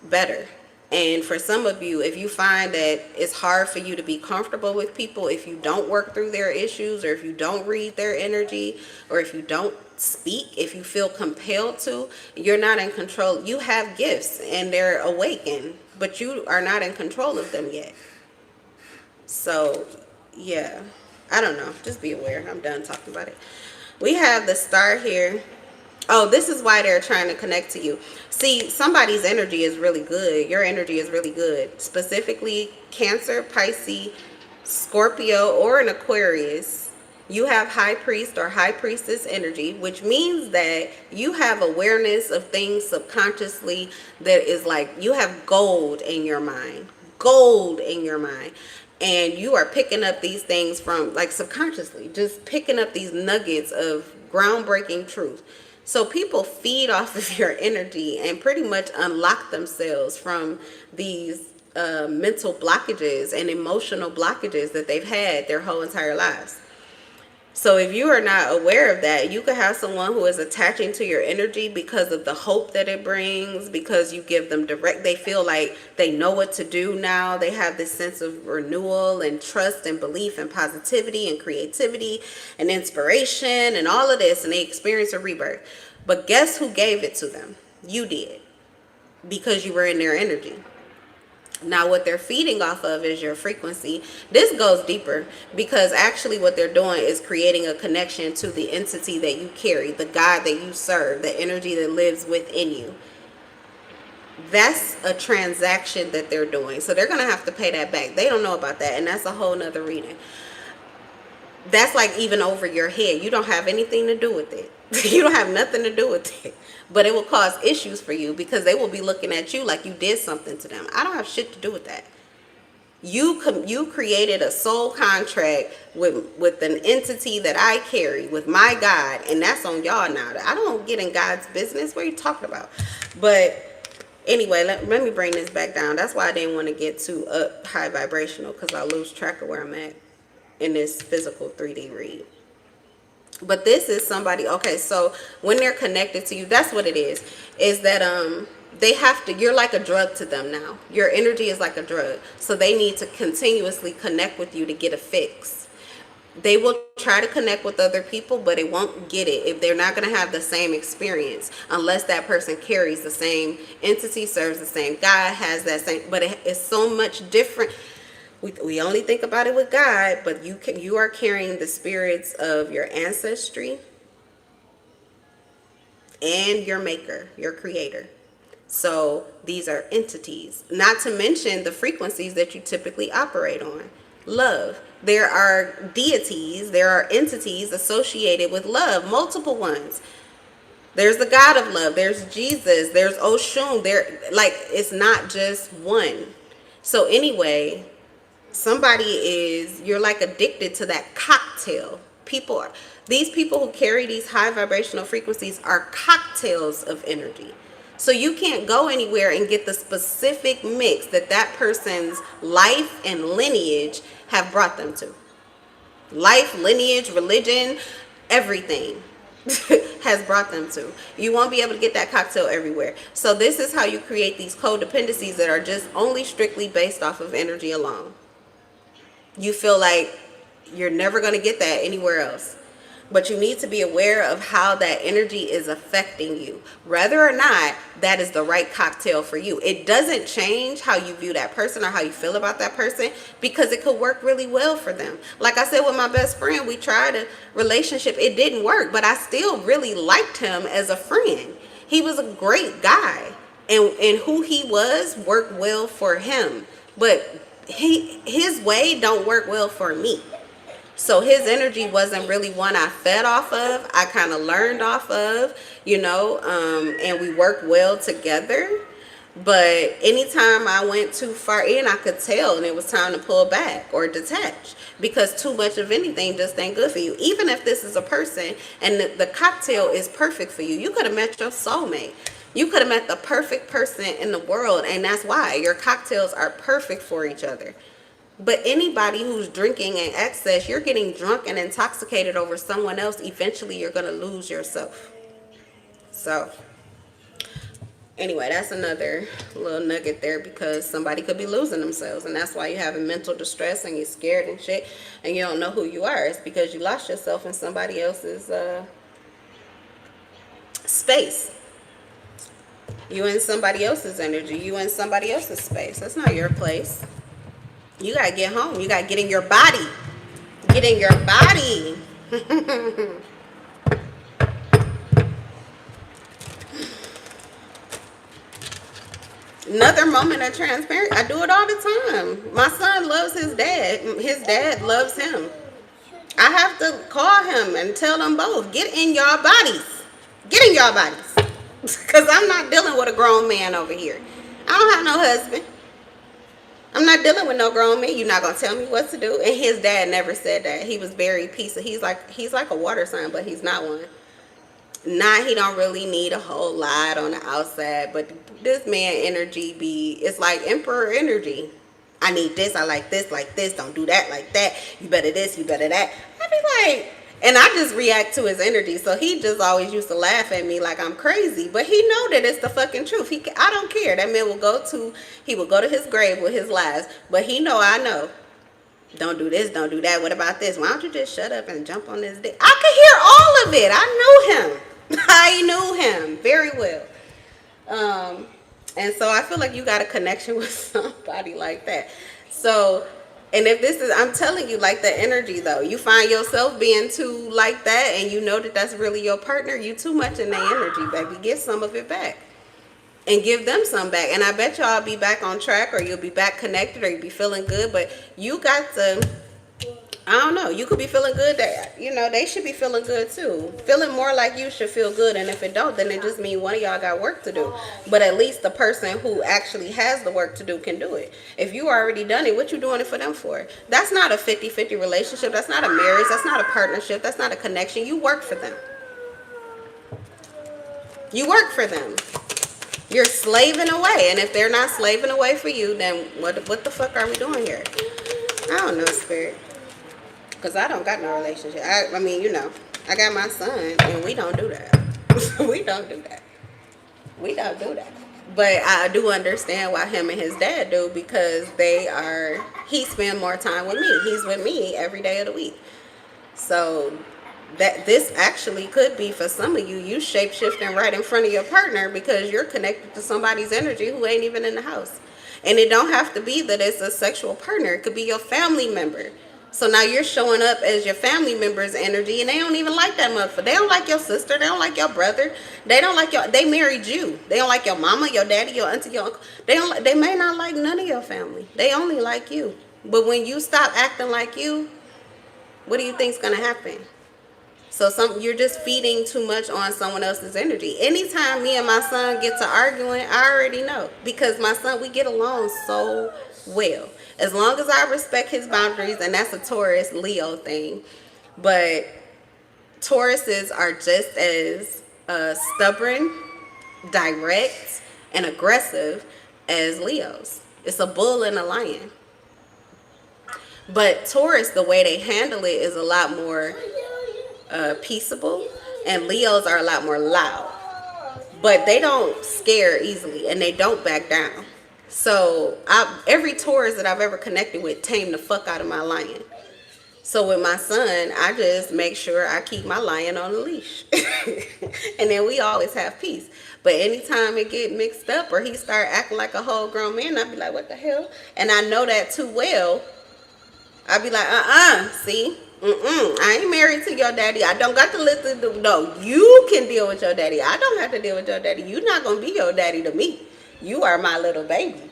better. And for some of you, if you find that it's hard for you to be comfortable with people, if you don't work through their issues, or if you don't read their energy, or if you don't speak, if you feel compelled to, you're not in control. You have gifts and they're awakened, but you are not in control of them yet. So yeah, I don't know, just be aware. I'm done talking about it. We have the star here. Oh, this is why they're trying to connect to you. See, somebody's energy is really good. Your energy is really good. Specifically, Cancer, Pisces, Scorpio, or an Aquarius. You have High Priest or High Priestess energy, which means that you have awareness of things subconsciously that is like, you have gold in your mind. Gold in your mind. And you are picking up these things from, like, subconsciously. Just picking up these nuggets of groundbreaking truth. So people feed off of your energy and pretty much unlock themselves from these mental blockages and emotional blockages that they've had their whole entire lives. So if you are not aware of that, you could have someone who is attaching to your energy because of the hope that it brings, because you give them direct, they feel like they know what to do now. They have this sense of renewal and trust and belief and positivity and creativity and inspiration and all of this, and they experience a rebirth. But guess who gave it to them? You did, because you were in their energy. Now, what they're feeding off of is your frequency. This goes deeper, because actually what they're doing is creating a connection to the entity that you carry, the God that you serve, the energy that lives within you. That's a transaction that they're doing. So they're going to have to pay that back. They don't know about that, and that's a whole nother reading. That's like even over your head. You don't have anything to do with it. You don't have nothing to do with it. But it will cause issues for you, because they will be looking at you like you did something to them. I don't have shit to do with that. You created a soul contract with an entity that I carry, with my God, and that's on y'all now. I don't get in God's business. What are you talking about? But anyway, let me bring this back down. That's why I didn't want to get too up high vibrational, because I lose track of where I'm at in this physical 3D read. But this is somebody, okay, so when they're connected to you, that's what it is that they have to, you're like a drug to them now. Your energy is like a drug. So they need to continuously connect with you to get a fix. They will try to connect with other people, but it won't get it if they're not going to have the same experience, unless that person carries the same entity, serves the same God, has that same, but it's so much different. We only think about it with God, but you are carrying the spirits of your ancestry and your maker, your creator. So these are entities, not to mention the frequencies that you typically operate on. Love. There are deities, there are entities associated with love, multiple ones. There's the God of love, there's Jesus, there's Oshun, it's not just one. So anyway, you're like addicted to that cocktail. These people who carry these high vibrational frequencies are cocktails of energy. So you can't go anywhere and get the specific mix that person's life and lineage have brought them to. Life, lineage, religion, everything has brought them to. You won't be able to get that cocktail everywhere. So this is how you create these codependencies that are just only strictly based off of energy alone. You feel like you're never going to get that anywhere else. But you need to be aware of how that energy is affecting you, whether or not that is the right cocktail for you. It doesn't change how you view that person or how you feel about that person, because it could work really well for them. Like I said, with my best friend, we tried a relationship. It didn't work, but I still really liked him as a friend. He was a great guy, and who he was worked well for him. But his way don't work well for me. So his energy wasn't really one I fed off of. I kind of learned off of, and we worked well together. But anytime I went too far in, I could tell, and it was time to pull back or detach, because too much of anything just ain't good for you. Even if this is a person and the cocktail is perfect for you, you could have met your soulmate. You could have met the perfect person in the world, and that's why your cocktails are perfect for each other. But anybody who's drinking in excess, you're getting drunk and intoxicated over someone else. Eventually, you're going to lose yourself. So, anyway, that's another little nugget there, because somebody could be losing themselves. And that's why you're having mental distress and you're scared and shit. And you don't know who you are. It's because you lost yourself in somebody else's space. You in somebody else's energy. You in somebody else's space. That's not your place. You got to get home. You got to get in your body. Get in your body. Another moment of transparency. I do it all the time. My son loves his dad. His dad loves him. I have to call him and tell them both, get in your bodies. Get in your bodies. Because I'm not dealing with a grown man over here. I don't have no husband. I'm not dealing with no grown man. You're not going to tell me what to do. And his dad never said that. He was very peaceful. He's like a water sign, but he's not one. He don't really need a whole lot on the outside. But this man energy it's like emperor energy. I need this. I like this, don't do that, like that. You better this, you better that. I be like, And I just react to his energy. So he just always used to laugh at me like I'm crazy. But he know that it's the fucking truth. I don't care. That man he will go to his grave with his lies. But he know I know. Don't do this, don't do that. What about this? Why don't you just shut up and jump on this dick? I could hear all of it. I knew him. I knew him very well. And so I feel like you got a connection with somebody like that. So, and if this is, I'm telling you, like the energy though, you find yourself being too like that and you know that that's really your partner, you too much in their energy, baby. Get some of it back. And give them some back. And I bet y'all be back on track, or you'll be back connected, or you'll be feeling good. But you got to, I don't know, you could be feeling good. That, you know, they should be feeling good too. Feeling more like you should feel good. And if it don't, then it just means one of y'all got work to do. But at least the person who actually has the work to do can do it. If you already done it, what you doing it for them for? That's not a 50-50 relationship. That's not a marriage. That's not a partnership. That's not a connection. You work for them. You work for them. You're slaving away, and if they're not slaving away for you, then what the fuck are we doing here? I don't know, Spirit, because I don't got no relationship. I mean, you know, I got my son, and we don't do that. We don't do that. We don't do that. But I do understand why him and his dad do, because he spend more time with me. He's with me every day of the week. So that this actually could be, for some of you shape-shifting right in front of your partner because you're connected to somebody's energy who ain't even in the house. And it don't have to be that it's a sexual partner. It could be your family member. So now you're showing up as your family member's energy, and they don't even like that motherfucker. They don't like your sister. They don't like your brother. They don't like they married you. They don't like your mama, your daddy, your auntie, your uncle. They may not like none of your family. They only like you. But when you stop acting like you, what do you think's gonna happen? So you're just feeding too much on someone else's energy. Anytime me and my son get to arguing, I already know. Because my son, we get along so well. As long as I respect his boundaries, and that's a Taurus Leo thing. But Tauruses are just as stubborn, direct, and aggressive as Leos. It's a bull and a lion. But Taurus, the way they handle it is a lot more peaceable, and Leos are a lot more loud, but they don't scare easily, and they don't back down. So every Taurus that I've ever connected with tamed the fuck out of my lion. So with my son, I just make sure I keep my lion on the leash. And then we always have peace. But anytime it get mixed up or he start acting like a whole grown man, I'd be like, what the hell? And I know that too well. I'd be like, see? I ain't married to your daddy. I don't got to listen to, no, you can deal with your daddy. I don't have to deal with your daddy. You're not going to be your daddy to me. You are my little baby.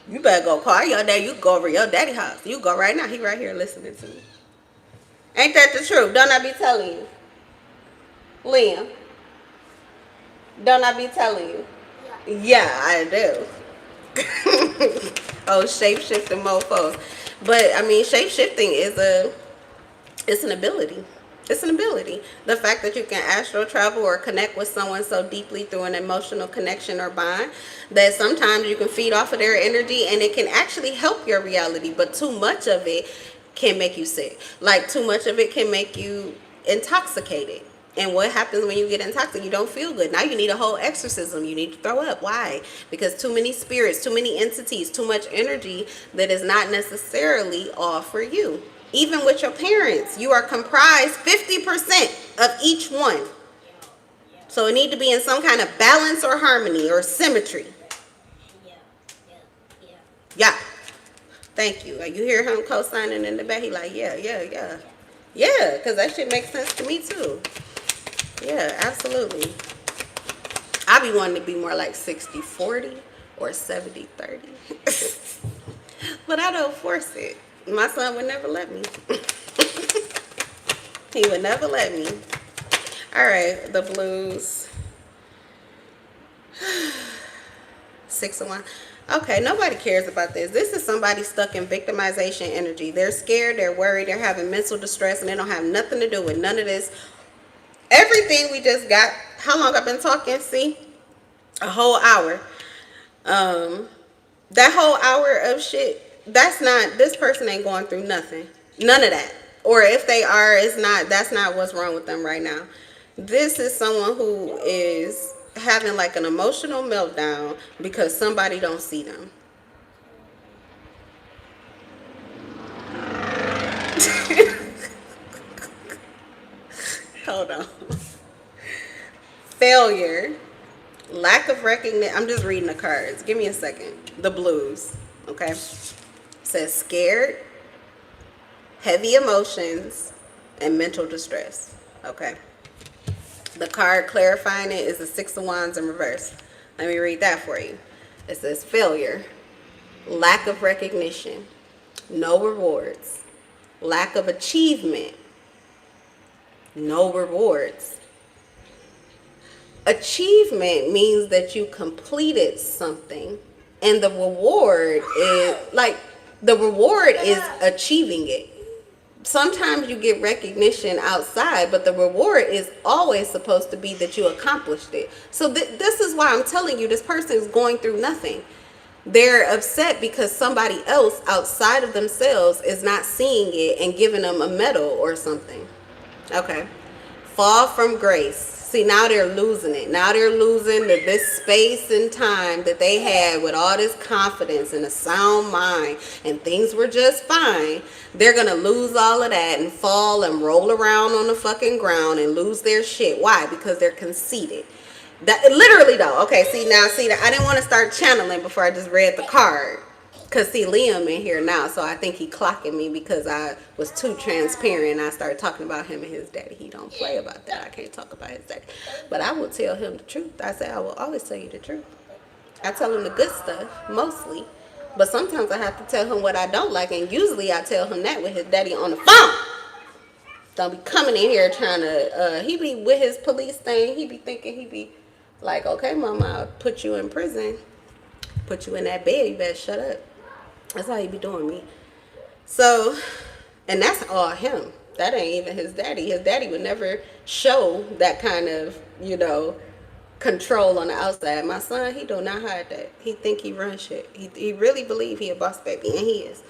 You better go call your daddy. You go over your daddy's house. You go right now. He right here listening to me. Ain't that the truth? Don't I be telling you? Liam, don't I be telling you? Yeah, I do. Oh, shape-shifting mofos. But, I mean, shape-shifting is it's an ability. It's an ability. The fact that you can astral travel or connect with someone so deeply through an emotional connection or bond that sometimes you can feed off of their energy and it can actually help your reality. But too much of it can make you sick. Like, too much of it can make you intoxicated. And what happens when you get intoxicated? You don't feel good. Now you need a whole exorcism. You need to throw up. Why? Because too many spirits, too many entities, too much energy that is not necessarily all for you. Even with your parents, you are comprised 50% of each one. So it need to be in some kind of balance or harmony or symmetry. Yeah. Thank you. You hear him co-signing in the back? He like, yeah. Yeah, because that shit makes sense to me too. Yeah, absolutely. I be wanting to be more like 60-40 or 70-30. But I don't force it. My son would never let me. He would never let me. All right, the blues. 6 of Wands. Okay, nobody cares about this. This is somebody stuck in victimization energy. They're scared, they're worried, they're having mental distress, and they don't have nothing to do with none of this. Everything we just got. How long I've been talking? See? A whole hour. That whole hour of shit, that's not, this person ain't going through nothing. None of that. Or if they are, it's not, that's not what's wrong with them right now. This is someone who is having like an emotional meltdown because somebody don't see them. Hold on. Failure, lack of recognition. I'm just reading the cards. Give me a second. The blues. Okay. It says scared, heavy emotions, and mental distress. Okay. The card clarifying it is the Six of Wands in reverse. Let me read that for you. It says failure, lack of recognition, no rewards, lack of achievement, no rewards. Achievement means that you completed something, and the reward is like, the reward is achieving it. Sometimes you get recognition outside, but the reward is always supposed to be that you accomplished it. So this is why I'm telling you, this person is going through nothing. They're upset because somebody else outside of themselves is not seeing it and giving them a medal or something. Okay. Fall from grace. See, now they're losing it. Now they're losing this space and time that they had with all this confidence and a sound mind, and things were just fine. They're going to lose all of that and fall and roll around on the fucking ground and lose their shit. Why? Because they're conceited. That literally though. Okay, see now, see that I didn't want to start channeling before I just read the card. Cause see Liam in here now, so I think he clocking me because I was too transparent. I started talking about him and his daddy. He don't play about that. I can't talk about his daddy, but I will tell him the truth. I say I will always tell you the truth. I tell him the good stuff mostly, but sometimes I have to tell him what I don't like, and usually I tell him that with his daddy on the phone. Don't be coming in here trying to. He be with his police thing. He be thinking he be like, okay, mama, I'll put you in prison, put you in that bed. You better shut up. That's how he be doing me. So, and that's all him. That ain't even his daddy. His daddy would never show that kind of, you know, control on the outside. My son, he do not hide that. He think he run shit. He really believe he a boss baby, and he is.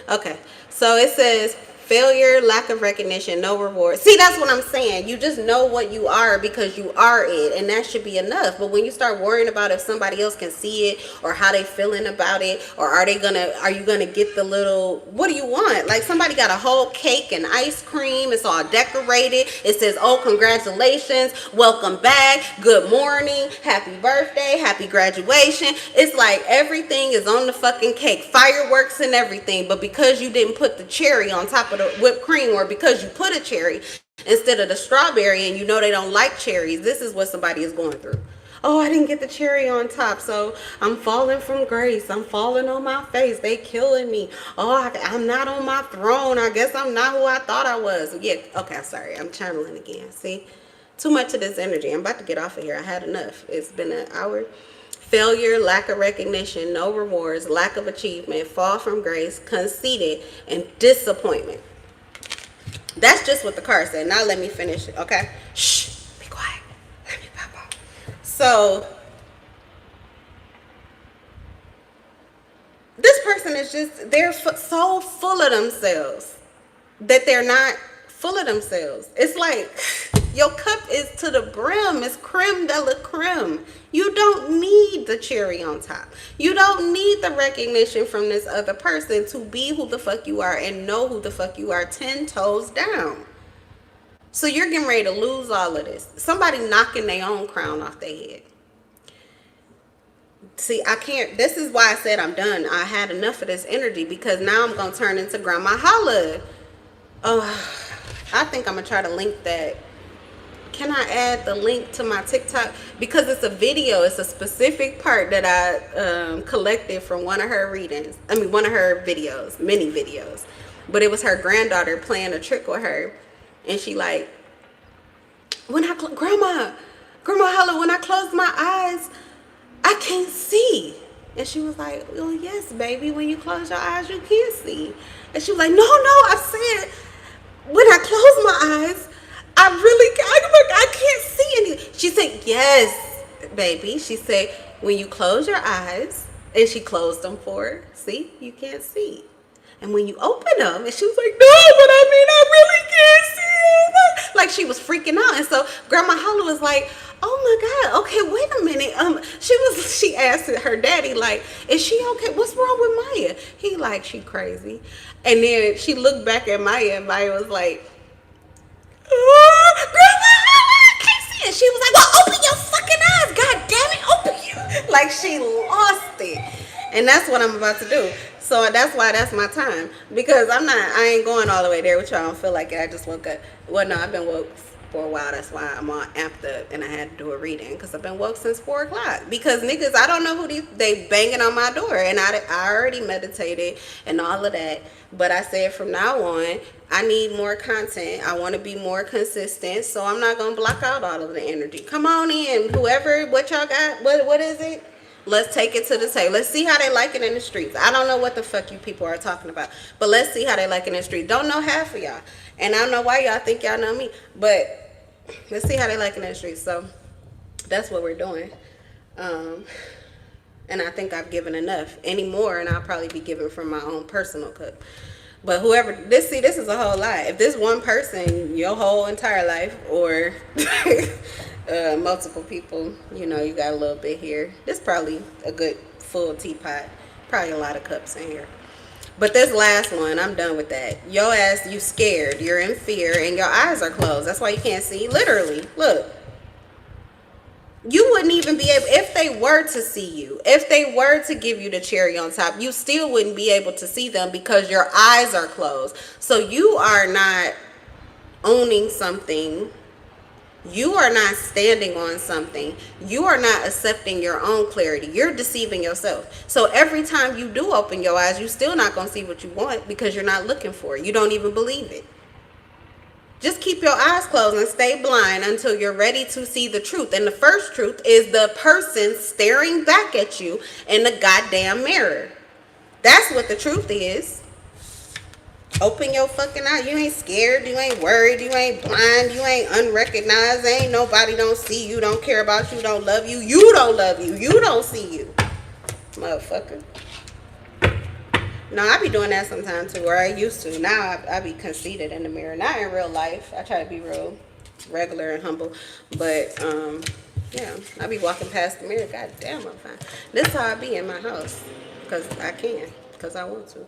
Okay, so it says failure, lack of recognition, no reward. See, that's what I'm saying. You just know what you are because you are it, and that should be enough. But when you start worrying about if somebody else can see it or how they feeling about it, or are you gonna get the little, what do you want? Like somebody got a whole cake and ice cream, it's all decorated, it says, oh, congratulations, welcome back, good morning, happy birthday, happy graduation. It's like everything is on the fucking cake, fireworks and everything, but because you didn't put the cherry on top of the whipped cream, or because you put a cherry instead of the strawberry, and you know they don't like cherries, this is what somebody is going through. Oh, I didn't get the cherry on top, so I'm falling from grace. I'm falling on my face. They killing me. Oh, I'm not on my throne. I guess I'm not who I thought I was. Yeah, okay, sorry. I'm channeling again. See? Too much of this energy. I'm about to get off of here. I had enough. It's been an hour. Failure, lack of recognition, no rewards, lack of achievement, fall from grace, conceited, and disappointment. That's just what the card said. Now let me finish it, okay? Shh, be quiet. Let me pop off. So, this person is just, they're so full of themselves that they're not full of themselves. It's like your cup is to the brim. It's creme de la creme. You don't need the cherry on top. You don't need the recognition from this other person to be who the fuck you are and know who the fuck you are 10 toes down. So you're getting ready to lose all of this. Somebody knocking their own crown off their head. See, I can't, this is why I said I'm done. I had enough of this energy, because now I'm going to turn into Grandma Holla. Oh, I think I'm going to try to link that. Can I add the link to my TikTok? Because it's a video. It's a specific part that I collected from one of her readings. I mean, one of her videos, mini videos. But it was her granddaughter playing a trick with her. And she like, Grandma Holla, when I close my eyes, I can't see. And she was like, well, yes, baby, when you close your eyes, you can see. And she was like, no, I said, when I close my eyes, I can't see anything. She said, yes, baby. She said, when you close your eyes, and she closed them for her. See, you can't see. And when you open them, and she was like, no, but I mean, I really can't see it. Like, she was freaking out. And so Grandma Holla was like, oh my God, okay, wait a minute. She asked her daddy, like, is she okay? What's wrong with Maya? He like, she crazy. And then she looked back at Maya, and Maya was like, oh, Grandma Holla, I can't see it. She was like, well, open your fucking eyes. God damn it, open you. Like, she lost it. And that's what I'm about to do. So that's why that's my time. Because I ain't going all the way there with y'all. I don't feel like it. I just woke up. Well, no, I've been woke for a while. That's why I'm all amped up and I had to do a reading. Because I've been woke since 4 o'clock. Because niggas, I don't know who they banging on my door. And I already meditated and all of that. But I said from now on, I need more content. I want to be more consistent. So I'm not going to block out all of the energy. Come on in. Whoever, what y'all got? What is it? Let's take it to the table. Let's see how they like it in the streets. I don't know what the fuck you people are talking about. But let's see how they like it in the streets. Don't know half of y'all. And I don't know why y'all think y'all know me. But let's see how they like it in the streets. So that's what we're doing. And I think I've given enough. Any more, and I'll probably be giving from my own personal cup. But whoever, this is a whole lot. If this one person, your whole entire life, or multiple people, you know, you got a little bit here. This probably a good full teapot. Probably a lot of cups in here. But this last one, I'm done with that. Your ass, you scared. You're in fear, and your eyes are closed. That's why you can't see. Literally, look. You wouldn't even be able, if they were to see you, if they were to give you the cherry on top, you still wouldn't be able to see them because your eyes are closed. So you are not owning something. You are not standing on something. You are not accepting your own clarity. You're deceiving yourself. So every time you do open your eyes, you're still not going to see what you want because you're not looking for it. You don't even believe it. Just keep your eyes closed and stay blind until you're ready to see the truth. And the first truth is the person staring back at you in the goddamn mirror. That's what the truth is. Open your fucking eye. You ain't scared. You ain't worried. You ain't blind. You ain't unrecognized. Ain't nobody don't see you, don't care about you, don't love you. You don't love you. You don't see you. Motherfucker. No, I be doing that sometimes too, or I used to. Now I be conceited in the mirror. Not in real life. I try to be real regular and humble. But, yeah, I be walking past the mirror. God damn, I'm fine. This is how I be in my house. Because I can. Because I want to.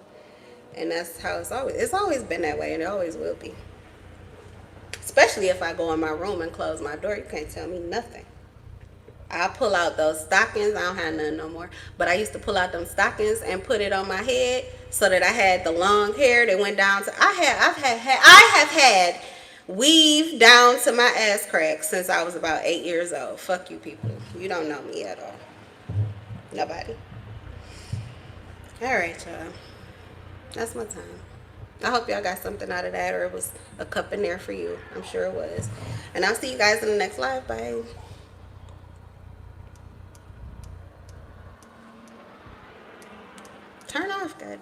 And that's how it's always been that way, and it always will be. Especially if I go in my room and close my door. You can't tell me nothing. I pull out those stockings. I don't have none no more. But I used to pull out them stockings and put it on my head so that I had the long hair that went down to... I have had weave down to my ass crack since I was about 8 years old. Fuck you people. You don't know me at all. Nobody. All right, y'all. That's my time. I hope y'all got something out of that, or it was a cup in there for you. I'm sure it was. And I'll see you guys in the next live. Bye. Turn off, goddamn.